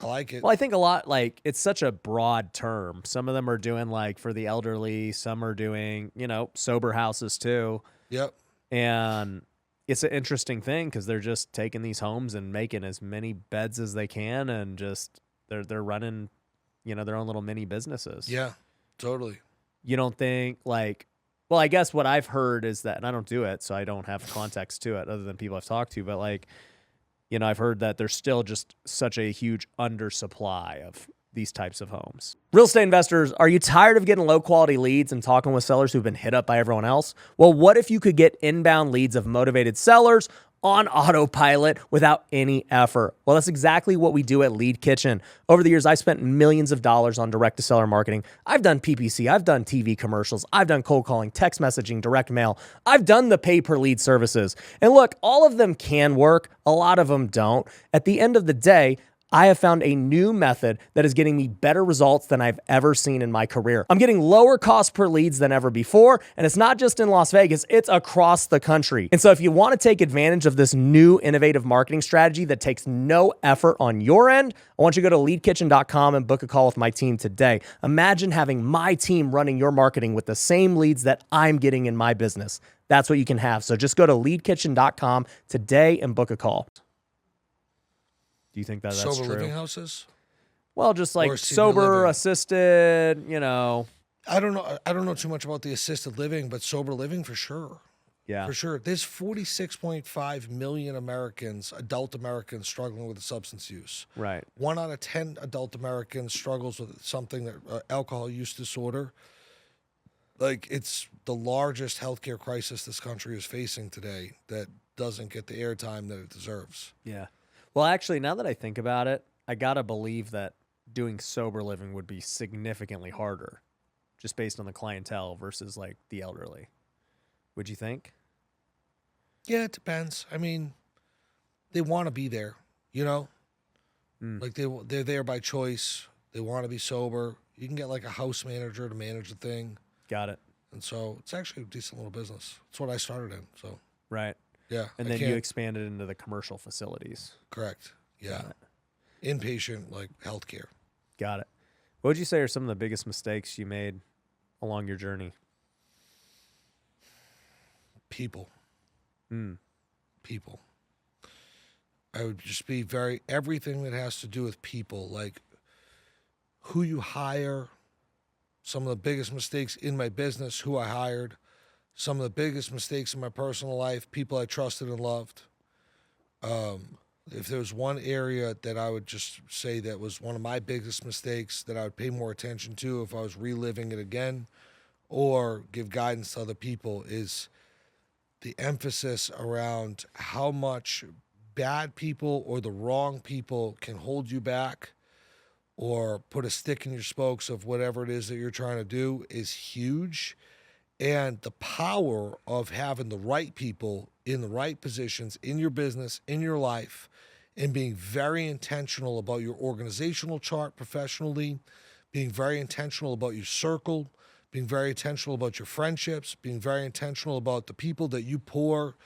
I like it. Well, I think a lot, like, it's such a broad term. Some of them are doing like for the elderly, some are doing, sober houses too. Yep. And it's an interesting thing because they're just taking these homes and making as many beds as they can, and just they're running, their own little mini businesses. Yeah, totally. You don't think well, I guess what I've heard is that, and I don't do it, so I don't have context to it other than people I've talked to, but I've heard that there's still just such a huge undersupply of these types of homes. Real estate investors, are you tired of getting low quality leads and talking with sellers who've been hit up by everyone else? Well, what if you could get inbound leads of motivated sellers on autopilot without any effort? Well, that's exactly what we do at Lead Kitchen. Over the years, I've spent millions of dollars on direct-to-seller marketing. I've done PPC, I've done TV commercials, I've done cold calling, text messaging, direct mail. I've done the pay-per-lead services. And look, all of them can work. A lot of them don't. At the end of the day, I have found a new method that is getting me better results than I've ever seen in my career. I'm getting lower cost per leads than ever before, and it's not just in Las Vegas, it's across the country. And so if you want to take advantage of this new innovative marketing strategy that takes no effort on your end, I want you to go to leadkitchen.com and book a call with my team today. Imagine having my team running your marketing with the same leads that I'm getting in my business. That's what you can have. So just go to leadkitchen.com today and book a call. Do you think that's Sober true? living houses? Well, just like Or senior sober, living. assisted, I don't know. I don't know too much about the assisted living, but sober living for sure. Yeah. For sure. There's 46.5 million adult Americans struggling with substance use. Right. 1 out of 10 adult Americans struggles with something that alcohol use disorder. Like, it's the largest healthcare crisis this country is facing today that doesn't get the airtime that it deserves. Yeah. Well, actually, now that I think about it, I got to believe that doing sober living would be significantly harder just based on the clientele versus like the elderly. Would you think? Yeah, it depends. I mean, they want to be there, Like they're there by choice. They want to be sober. You can get like a house manager to manage the thing. Got it. And so it's actually a decent little business. It's what I started in. So Right. yeah. And then you expanded into the commercial facilities. Correct. Yeah. Inpatient, like healthcare. Got it. What would you say are some of the biggest mistakes you made along your journey? People. People. I would just be everything that has to do with people, like who you hire, some of the biggest mistakes in my business, who I hired, some of the biggest mistakes in my personal life, people I trusted and loved. If there was one area that I would just say that was one of my biggest mistakes that I would pay more attention to if I was reliving it again or give guidance to other people, is the emphasis around how much bad people or the wrong people can hold you back or put a stick in your spokes of whatever it is that you're trying to do is huge. And the power of having the right people in the right positions in your business, in your life, and being very intentional about your organizational chart professionally, being very intentional about your circle, being very intentional about your friendships, being very intentional about the people that you pour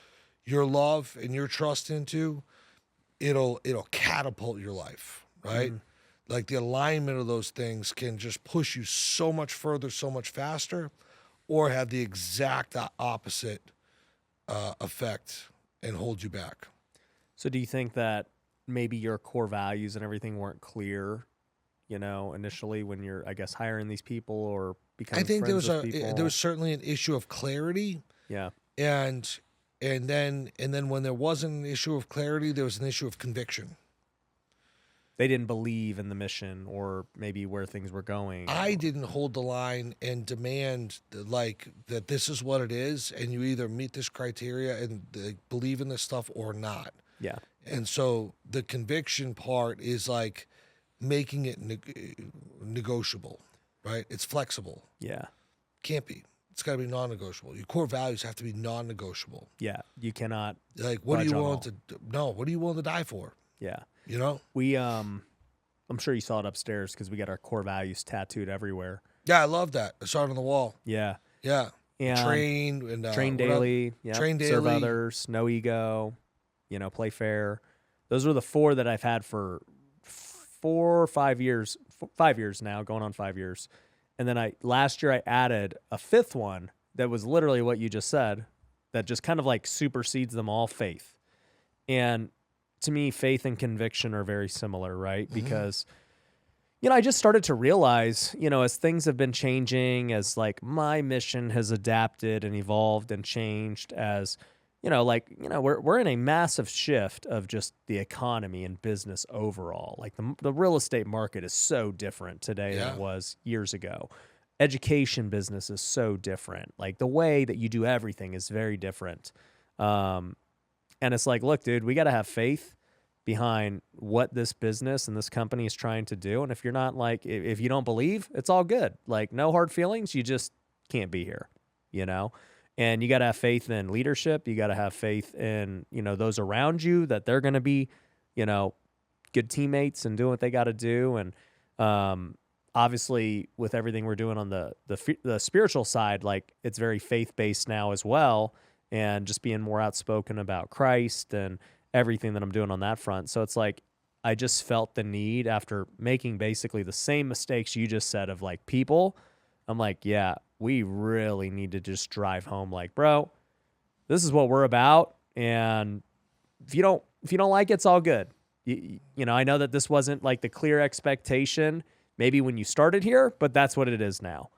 your love and your trust into, it'll catapult your life, right? Like the alignment of those things can just push you so much further, so much faster, or have the exact opposite effect and hold you back. So do you think that maybe your core values and everything weren't clear, initially when you're, I guess, hiring these people or becoming friends with people? There was certainly an issue of clarity. Yeah. And then when there wasn't an issue of clarity, there was an issue of conviction. They didn't believe in the mission or maybe where things were going. I didn't hold the line and demand like that this is what it is, and you either meet this criteria and believe in this stuff or not. Yeah. And so the conviction part is like making it negotiable, right? It's flexible. Yeah. Can't be. It's got to be non-negotiable. Your core values have to be non-negotiable. Yeah. You cannot. Like, what are you willing to? No, what are you willing to die for? Yeah. We, I'm sure you saw it upstairs because we got our core values tattooed everywhere. Yeah, I love that. I saw it on the wall. Yeah. Yeah. And train daily. Yeah. Train daily. Serve others. No ego. Play fair. Those were the 4 that I've had for 4 or 5 years. 5 years now, going on 5 years. And then last year I added a 5th one that was literally what you just said, that just kind of like supersedes them all, faith. And to me, faith and conviction are very similar, right? Because, I just started to realize, as things have been changing, as like my mission has adapted and evolved and changed, as, we're in a massive shift of just the economy and business overall. Like the real estate market is so different today than it was years ago. Education business is so different. Like the way that you do everything is very different. And it's like, look, dude, we got to have faith behind what this business and this company is trying to do. And if you're not like, if you don't believe, it's all good. Like no hard feelings. You just can't be here, and you got to have faith in leadership. You got to have faith in, those around you, that they're going to be, good teammates and doing what they got to do. And obviously with everything we're doing on the spiritual side, like it's very faith-based now as well. And just being more outspoken about Christ and everything that I'm doing on that front. So it's like, I just felt the need after making basically the same mistakes you just said of like people. I'm like, yeah, we really need to just drive home like, bro, this is what we're about. And if you don't like it, it's all good. I know that this wasn't like the clear expectation maybe when you started here, but that's what it is now.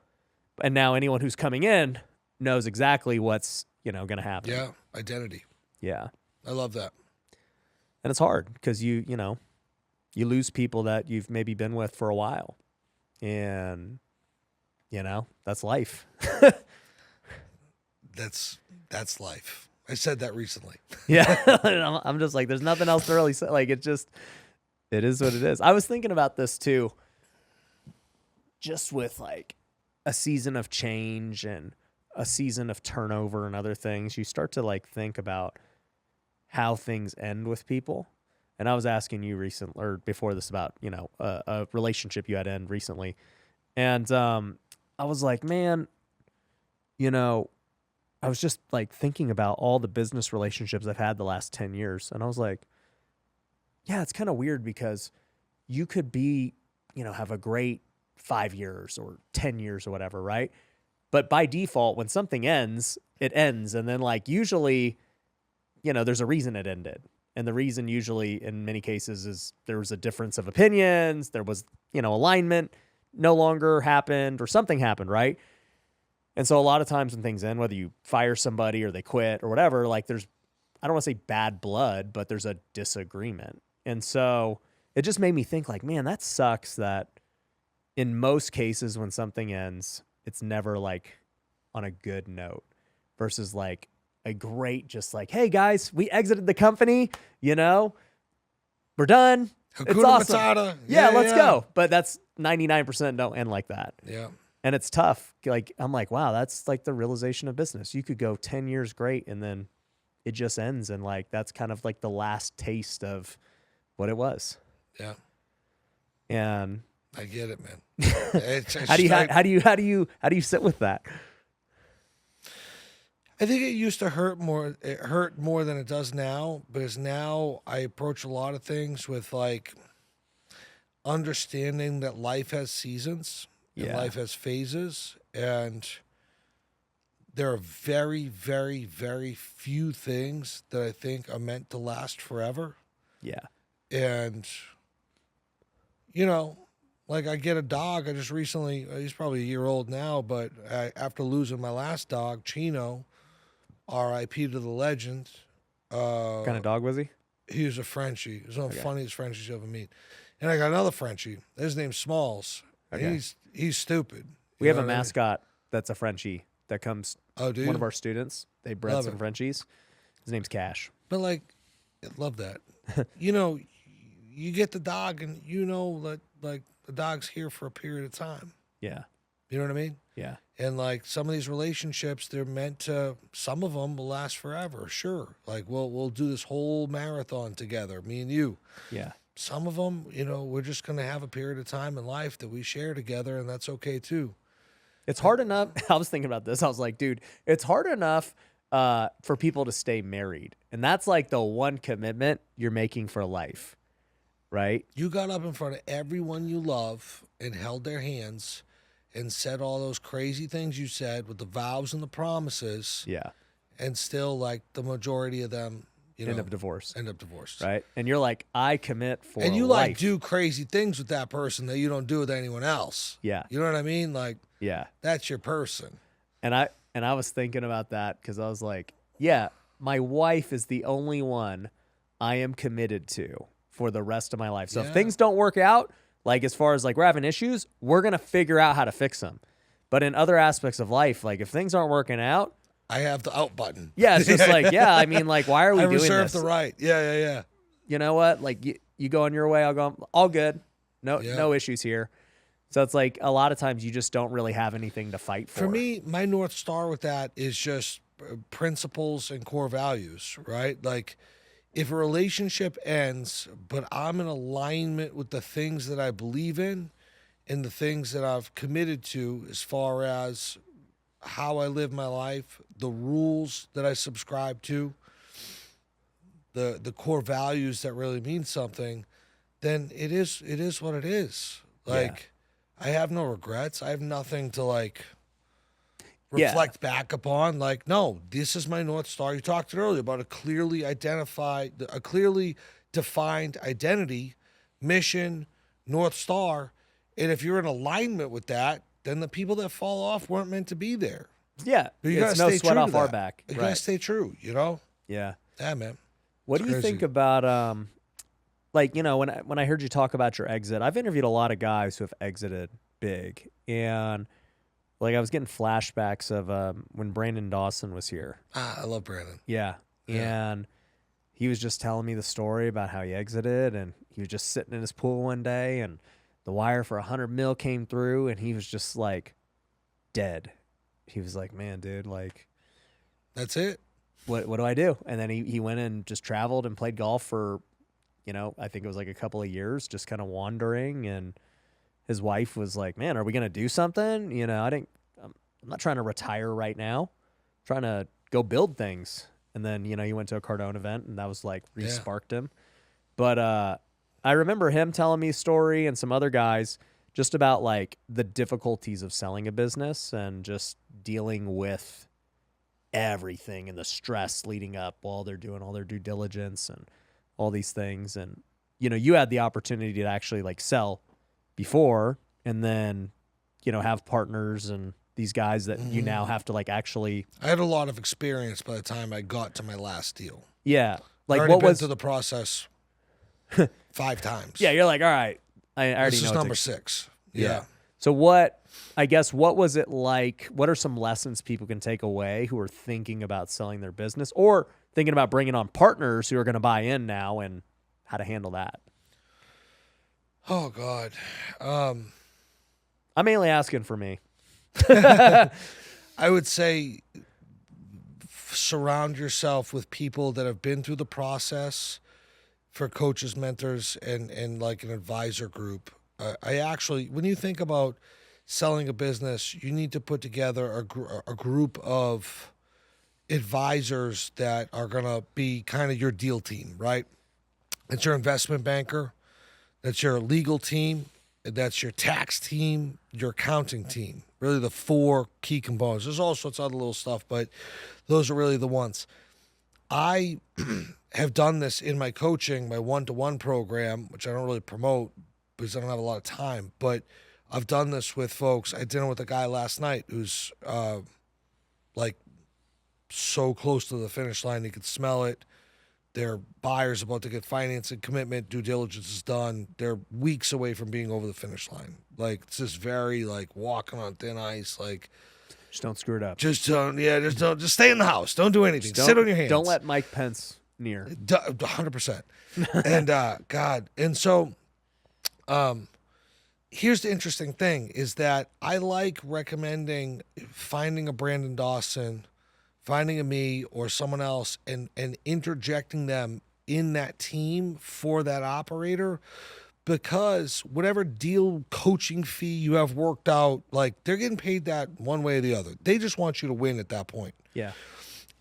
And now anyone who's coming in knows exactly what's, going to happen. Yeah. Identity. Yeah. I love that. And it's hard because you lose people that you've maybe been with for a while. And, that's life. That's life. I said that recently. Yeah. I'm just like, there's nothing else to really say. Like, it is what it is. I was thinking about this too, just with like a season of change and a season of turnover and other things. You start to like think about how things end with people. And I was asking you recently, or before this, about, a relationship you had end recently. And I was like, man, I was just like thinking about all the business relationships I've had the last 10 years. And I was like, yeah, it's kind of weird because you could be, have a great 5 years or 10 years or whatever, right? But by default, when something ends, it ends. And then like usually, there's a reason it ended. And the reason usually in many cases is there was a difference of opinions. There was, alignment no longer happened or something happened, right? And so a lot of times when things end, whether you fire somebody or they quit or whatever, like there's I don't want to say bad blood, but there's a disagreement. And so it just made me think like, man, that sucks that in most cases when something ends, it's never like on a good note versus like a great, just like, hey guys, we exited the company, you know, we're done. Hakuna It's awesome. Matata. Yeah, let's go. But that's 99% don't end like that. Yeah. And it's tough. Like, I'm like, wow, that's like the realization of business. You could go 10 years great and then it just ends. And like, that's kind of like the last taste of what it was. Yeah. And I get it, man. how do you sit with that? I think it used to hurt more. It hurt more than it does now, because now I approach a lot of things with like understanding that life has seasons and life has phases, and there are very, very, very few things that I think are meant to last forever. Yeah. And, you know, like I get a dog. I just recently, he's probably a year old now, but after losing my last dog, Chino, R.I.P. to the legend. What kind of dog was he? He was a Frenchie. He was one of the funniest Frenchies you ever meet. And I got another Frenchie. His name's Smalls. Okay. He's stupid. We have a mascot that's a Frenchie that comes. Oh, do you? One of our students. They bred Love some it. Frenchies. His name's Cash. But like, I love that. You know, you get the dog, and you know that like the dog's here for a period of time. Yeah. You know what I mean? Yeah. And like some of these relationships, they're meant to. Some of them will last forever. Sure. Like we'll do this whole marathon together, me and you. Yeah. Some of them, you know, we're just going to have a period of time in life that we share together, and that's okay too. It's hard enough. I was thinking about this. I was like, dude, it's hard enough for people to stay married. And that's like the one commitment you're making for life, right? You got up in front of everyone you love and held their hands and said all those crazy things you said with the vows and the promises. Yeah. And still, like, the majority of them, you know, End up divorced. Right? And you're like, I commit for and you life. like do crazy things with that person that you don't do with anyone else. Yeah. You know what I mean? Like, yeah. that's your person. And I was thinking about that because I was like, yeah, my wife is the only one I am committed to for the rest of my life. So if things don't work out, like as far as like we're having issues, we're going to figure out how to fix them. But in other aspects of life, like if things aren't working out, I have the out button. Yeah, it's just like, yeah, I mean, like, why are we doing this? I reserve the right. Yeah. You know what? Like, you go on your way, I'll go, all good. No issues here. So it's like a lot of times you just don't really have anything to fight for. For me, my North Star with that is just principles and core values, right? Like, if a relationship ends, but I'm in alignment with the things that I believe in and the things that I've committed to as far as how I live my life, the rules that I subscribe to, the core values that really mean something, then it is what it is. Like, I have no regrets. I have nothing to like reflect back upon. Like, no, this is my North Star. You talked earlier about a clearly defined identity, mission, North Star. And if you're in alignment with that, then the people that fall off weren't meant to be there. Yeah. But you gotta it's no stay sweat true off to our that. back. You gotta stay true, you know? Yeah. Yeah, man. What do you think about like, you know, when I heard you talk about your exit, I've interviewed a lot of guys who have exited big, and like I was getting flashbacks of when Brandon Dawson was here. I love Brandon. Yeah. And he was just telling me the story about how he exited, and he was just sitting in his pool one day and the wire for $100 million came through, and he was just like dead. He was like, man, dude, like, that's it. What do I do? And then he went and just traveled and played golf for, you know, I think it was like a couple of years, just kind of wandering. And his wife was like, man, are we going to do something? You know, I'm not trying to retire right now. I'm trying to go build things. And then, you know, he went to a Cardone event, and that was like re-sparked him. But I remember him telling me a story, and some other guys, just about like the difficulties of selling a business and just dealing with everything and the stress leading up while they're doing all their due diligence and all these things. And, you know, you had the opportunity to actually like sell before and then, you know, have partners and these guys that you now have to like actually. I had a lot of experience by the time I got to my last deal. Yeah. Like, Like what been was through the process 5 times. Yeah, you're like, all right. I already This know is it's number 6. Yeah. So what was it like? What are some lessons people can take away who are thinking about selling their business or thinking about bringing on partners who are going to buy in now, and how to handle that? Oh God. I'm mainly asking for me. I would say surround yourself with people that have been through the process, for coaches, mentors, and like an advisor group. I actually, when you think about selling a business, you need to put together a group of advisors that are going to be kind of your deal team, right? It's your investment banker, that's your legal team, that's your tax team, your accounting team. Really the 4 key components. There's all sorts of other little stuff, but those are really the ones. I have done this in my coaching, my one-to-one program, which I don't really promote because I don't have a lot of time, but I've done this with folks. I had dinner with a guy last night who's like so close to the finish line, he could smell it. Their buyer's about to get financing commitment, due diligence is done. They're weeks away from being over the finish line. Like, it's just very like walking on thin ice. Like, Just don't screw it up. just stay in the house. Don't do anything. Sit on your hands. Don't let Mike Pence near. 100%. And God. And so here's the interesting thing is that I like recommending finding a Brandon Dawson, finding a me or someone else, and interjecting them in that team for that operator, because whatever deal coaching fee you have worked out, like, they're getting paid that one way or the other. They just want you to win at that point. Yeah.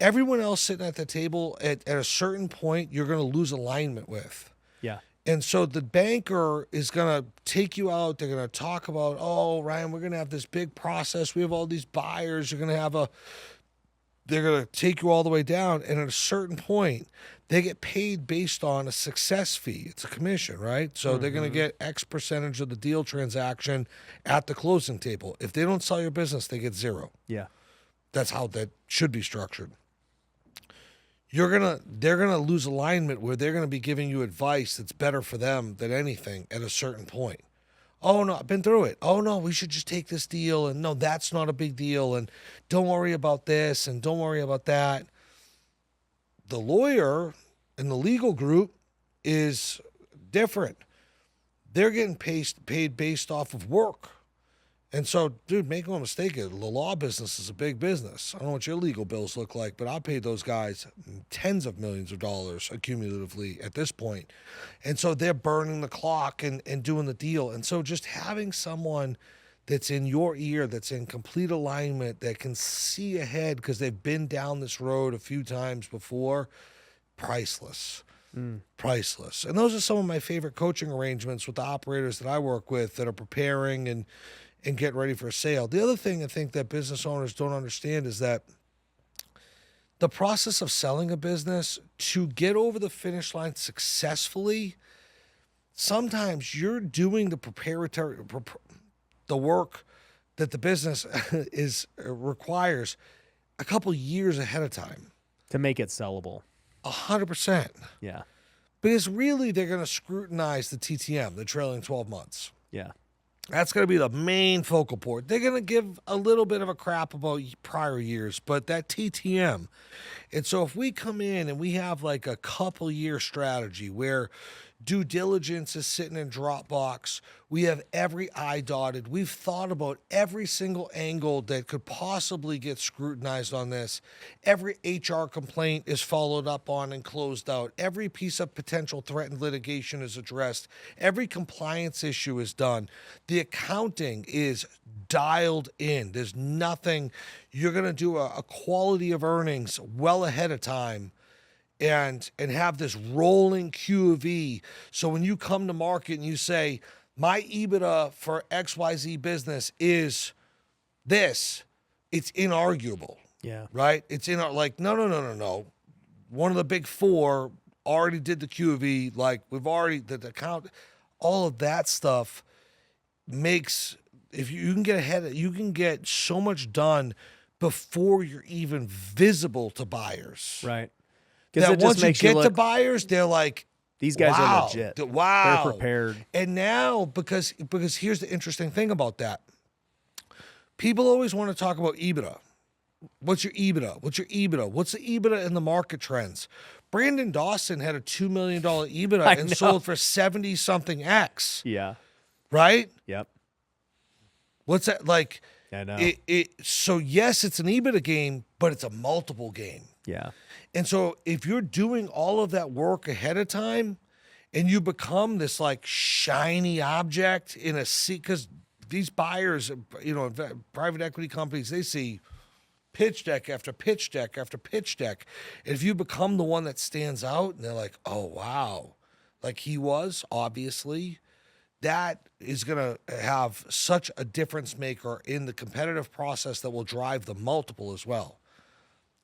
Everyone else sitting at the table, at a certain point, you're going to lose alignment with. Yeah. And so the banker is going to take you out. They're going to talk about, oh, Ryan, we're going to have this big process. We have all these buyers. You're going to have they're going to take you all the way down. And at a certain point, they get paid based on a success fee. It's a commission, right? So they're going to get X percentage of the deal transaction at the closing table. If they don't sell your business, they get 0. Yeah. That's how that should be structured. They're gonna lose alignment where they're gonna be giving you advice that's better for them than anything at a certain point. Oh no, I've been through it. Oh no, we should just take this deal, and no, that's not a big deal, and don't worry about this, and don't worry about that. The lawyer in the legal group is different. They're getting paid based off of work. And so, dude, make no mistake, the law business is a big business. I don't know what your legal bills look like, but I paid those guys tens of millions of dollars accumulatively at this point. And so they're burning the clock and doing the deal. And so just having someone that's in your ear, that's in complete alignment, that can see ahead because they've been down this road a few times before, priceless. Priceless. And those are some of my favorite coaching arrangements with the operators that I work with that are preparing and get ready for a sale. The other thing I think that business owners don't understand is that the process of selling a business, to get over the finish line successfully, sometimes you're doing the work that the business requires a couple years ahead of time To make it sellable. 100%. Yeah. Because really, they're going to scrutinize the TTM, the trailing 12 months. Yeah. That's going to be the main focal point. They're going to give a little bit of a crap about prior years, but that TTM. And so if we come in and we have like a couple year strategy where due diligence is sitting in Dropbox, we have every I dotted, we've thought about every single angle that could possibly get scrutinized on this. Every HR complaint is followed up on and closed out. Every piece of potential threatened litigation is addressed. Every compliance issue is done. The accounting is dialed in. There's nothing. You're going to do a quality of earnings well ahead of time and have this rolling Q of E. So when you come to market and you say, my EBITDA for XYZ business is this, it's inarguable. Yeah. Right? It's like, no. One of the big 4 already did the Q of E. Like, we've already, the account, all of that stuff makes if you can get ahead, you can get so much done before you're even visible to buyers. Right. That It just once you makes get look, to buyers, they're like, these guys wow, are legit. Wow. They're prepared. And now, because here's the interesting thing about that. People always want to talk about EBITDA. What's your EBITDA? What's your EBITDA? What's the EBITDA in the market trends? Brandon Dawson had a $2 million EBITDA and sold for 70-something X. Yeah. Right? Yep. What's that like? I know. So yes, it's an EBITDA game, but it's a multiple game. Yeah. And so if you're doing all of that work ahead of time and you become this like shiny object in a seat, because these buyers, private equity companies, they see pitch deck after pitch deck after pitch deck. And if you become the one that stands out and they're like, oh, wow, like he was, obviously, that is going to have such a difference maker in the competitive process that will drive the multiple as well.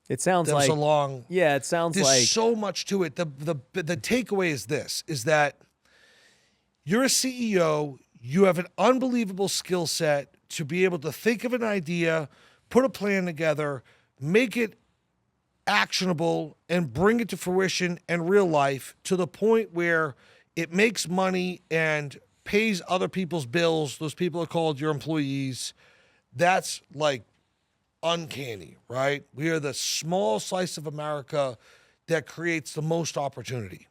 It sounds There's like a long. Yeah, it sounds there's like so much to it. The takeaway is this: is that you're a CEO. You have an unbelievable skill set to be able to think of an idea, put a plan together, make it actionable, and bring it to fruition in real life to the point where it makes money and pays other people's bills. Those people are called your employees. That's like uncanny, right? We are the small slice of America that creates the most opportunity.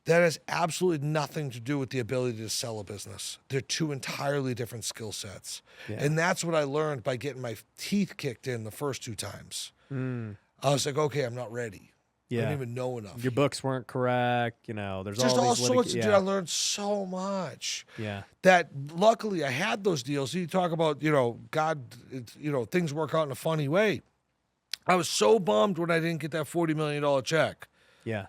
That has absolutely nothing to do with the ability to sell a business. They're two entirely different skill sets. Yeah. And that's what I learned by getting my teeth kicked in the first 2 times. I was like, okay, I'm not ready. Yeah. I didn't even know enough. Your books weren't correct. There's just all sorts of I learned so much. Yeah. That luckily I had those deals. You talk about, God, things work out in a funny way. I was so bummed when I didn't get that $40 million check. Yeah.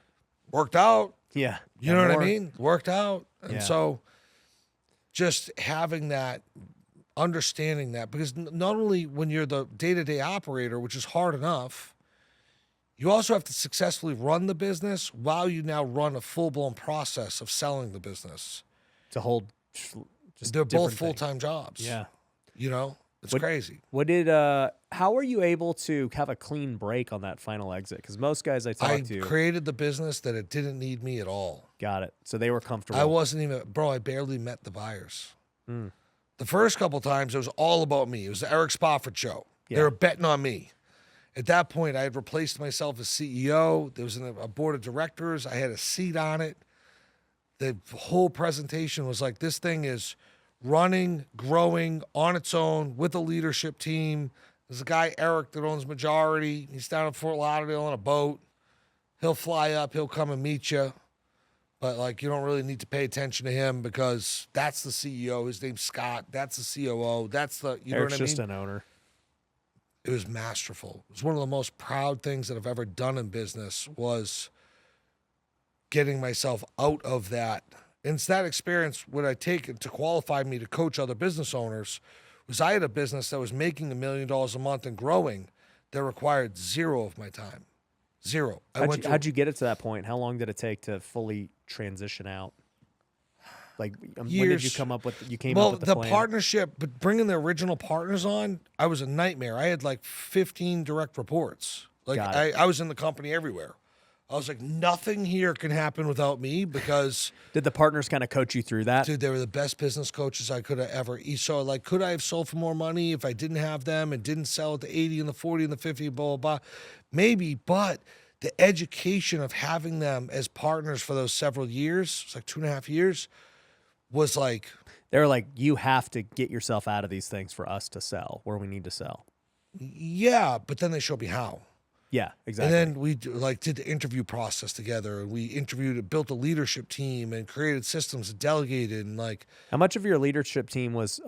Worked out. Yeah. You know what I mean? Worked out. And so just having that, understanding that, because not only when you're the day-to-day operator, which is hard enough, you also have to successfully run the business while you now run a full-blown process of selling the business. To hold They're both full-time jobs. Yeah. It's crazy. How were you able to have a clean break on that final exit? Because most guys I talked to. I created the business that it didn't need me at all. Got it. So they were comfortable. I wasn't even, I barely met the buyers. The first couple times, it was all about me. It was the Eric Spofford show. Yeah. They were betting on me. At that point, I had replaced myself as CEO. There was a board of directors. I had a seat on it. The whole presentation was like, this thing is running, growing on its own with a leadership team. There's a guy, Eric, that owns majority. He's down in Fort Lauderdale on a boat. He'll fly up. He'll come and meet you. But, you don't really need to pay attention to him because that's the CEO. His name's Scott. That's the COO. That's the, you know what I mean? Eric's just an owner. It was masterful. It was one of the most proud things that I've ever done in business was getting myself out of that. And it's that experience what I take to qualify me to coach other business owners was I had a business that was making $1 million a month and growing that required 0 of my time. 0. How'd you get it to that point? How long did it take to fully transition out? When did you come up with? You came up with the plan? Partnership, but bringing the original partners on, I was a nightmare. I had 15 direct reports. I was in the company everywhere. I was like, nothing here can happen without me because. Did the partners kind of coach you through that? Dude, they were the best business coaches I could have ever. So could I have sold for more money if I didn't have them and didn't sell at the 80 and the 40 and the 50, blah, blah, blah? Maybe, but the education of having them as partners for those several years, it's 2.5 years, was they were like, you have to get yourself out of these things for us to sell where we need to sell. Yeah, but then they showed me how. Yeah, exactly. And then we did the interview process together, and we built a leadership team, and created systems and delegated, and How much of your leadership team was,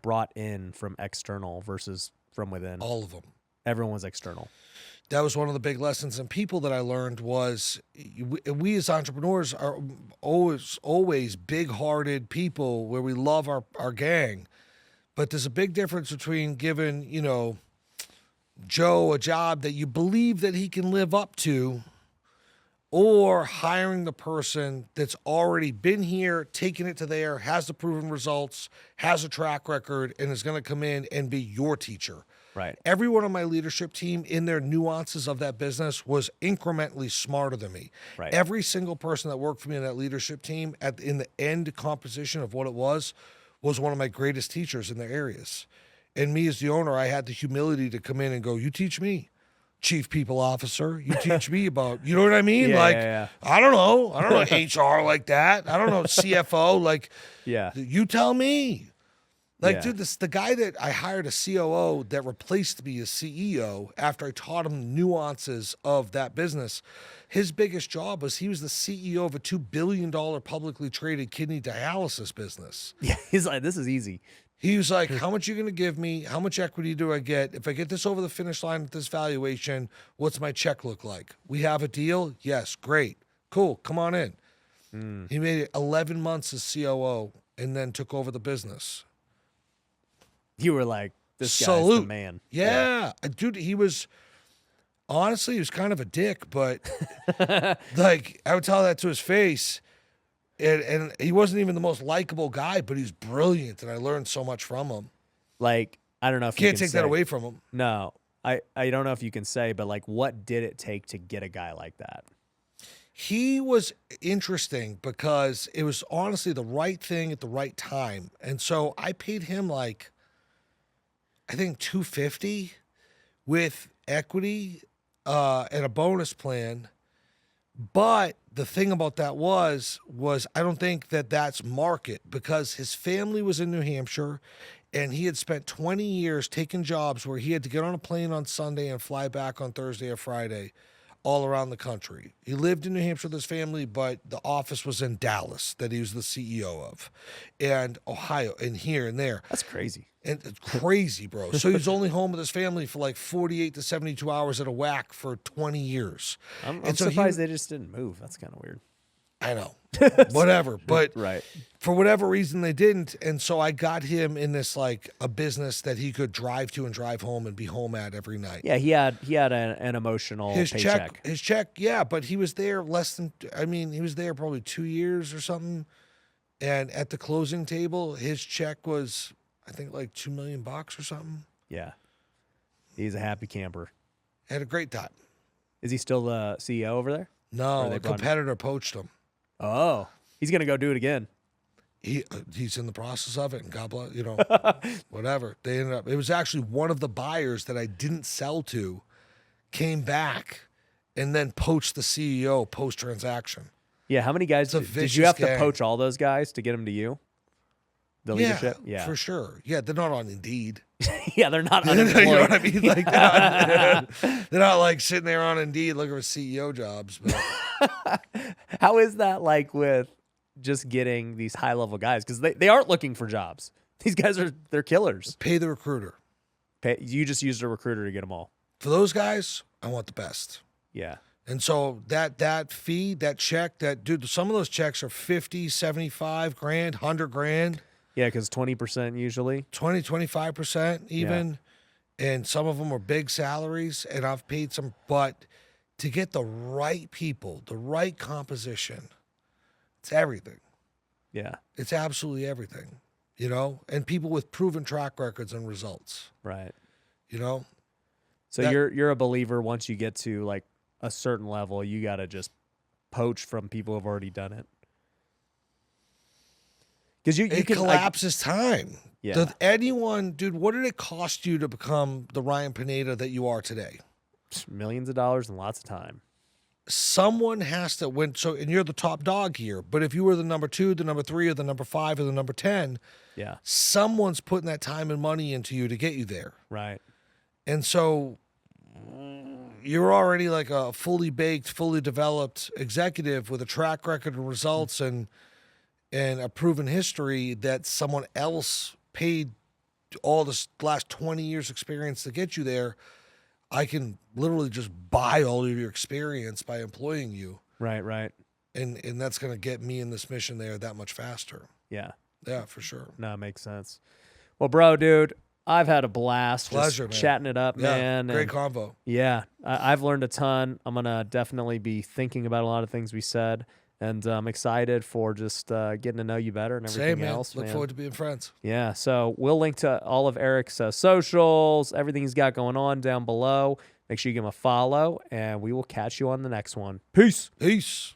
brought in from external versus from within? All of them. Everyone was external. That was one of the big lessons and people that I learned was we as entrepreneurs are always big-hearted people where we love our gang. But there's a big difference between giving, Joe a job that you believe that he can live up to or hiring the person that's already been here, taken it to there, has the proven results, has a track record, and is going to come in and be your teacher. Right. Everyone on my leadership team, in their nuances of that business, was incrementally smarter than me. Right. Every single person that worked for me in that leadership team, in the end composition of what it was one of my greatest teachers in their areas. And me as the owner, I had the humility to come in and go, you teach me, chief people officer. You teach me about, you know what I mean? Yeah. I don't know. I don't know HR like that. I don't know CFO. Like, yeah. You tell me. Like, Yeah. dude, the guy that I hired a COO that replaced me as CEO after I taught him the nuances of that business, his biggest job was he was the CEO of a $2 billion publicly traded kidney dialysis business. Yeah. He's like, this is easy. He was like, how much are you going to give me? How much equity do I get? If I get this over the finish line with this valuation, what's my check look like? We have a deal? Yes, great. Cool, come on in. He made it 11 months as COO and then took over the business. You were like, this Salute. guy's the man. Yeah. Dude, he was kind of a dick, but like, I would tell that to his face. And he wasn't even the most likable guy, but he's brilliant, and I learned so much from him. Like, I don't know if you Can't can take that away from him. No, I don't know if you can say, but like, what did it take to get a guy like that? He was interesting because it was honestly the right thing at the right time. And so I paid him like, I think $250 with equity and a bonus plan. But the thing about that was I don't think that that's market, because his family was in New Hampshire and he had spent 20 years taking jobs where he had to get on a plane on Sunday and fly back on Thursday or Friday all around the country. He lived in New Hampshire with his family, but the office was in Dallas that he was the CEO of, and Ohio, and here and there. That's crazy. And it's crazy, bro. So he was only home with his family for like 48 to 72 hours at a whack for 20 years. I'm so surprised they just didn't move. That's kind of weird. I know. Whatever. But right. For whatever reason, they didn't. And so I got him in this, like, a business that he could drive to and drive home and be home at every night. Yeah, he had an emotional paycheck. His check, yeah, but he was there he was there probably 2 years or something. And at the closing table, his check was, I think, like $2 million or something. Yeah. He's a happy camper. Had a great time. Is he still the CEO over there? No, a competitor poached him. Oh, he's going to go do it again. He's in the process of it, and God bless, whatever. They ended up, it was actually one of the buyers that I didn't sell to came back and then poached the CEO post-transaction. Yeah, how many guys did you have to poach all those guys to get them to you? The leadership? Yeah, for sure. Yeah, they're not on Indeed. Yeah, they're not unemployed. You know what I mean? Like, they're not like sitting there on Indeed looking for CEO jobs. But how is that like with just getting these high-level guys? Because they aren't looking for jobs. These guys they're killers. Pay the recruiter. You just used a recruiter to get them all. For those guys, I want the best. Yeah. And so that fee, that check, dude, some of those checks are 50, 75 grand, 100 grand. Yeah, because 20% usually. 20, 25% even. Yeah. And some of them are big salaries, and I've paid some. But to get the right people, the right composition, it's everything. Yeah. It's absolutely everything, and people with proven track records and results. Right. So you're a believer once you get to like a certain level, you got to just poach from people who have already done it. Because you can collapses time. Yeah. Does anyone, dude, what did it cost you to become the Ryan Pineda that you are today? Millions of dollars and lots of time. Someone has to win. So, and you're the top dog here. But if you were the number 2, the number 3, or the number 5, or the number 10, yeah, someone's putting that time and money into you to get you there. Right. And so you're already like a fully baked, fully developed executive with a track record of results and a proven history that someone else paid all this last 20 years experience to get you there. I can literally just buy all of your experience by employing you. Right. And that's going to get me in this mission there that much faster. Yeah. Yeah, for sure. No, it makes sense. Well, bro, dude, I've had a blast. Pleasure, just man. chatting it up, man. Great And convo. yeah, I've learned a ton. I'm gonna definitely be thinking about a lot of things we said, and I'm excited for just getting to know you better and everything Same, man. else. Look forward to being friends. Yeah, so we'll link to all of Eric's socials, everything he's got going on down below. Make sure you give him a follow, and we will catch you on the next one. Peace. Peace.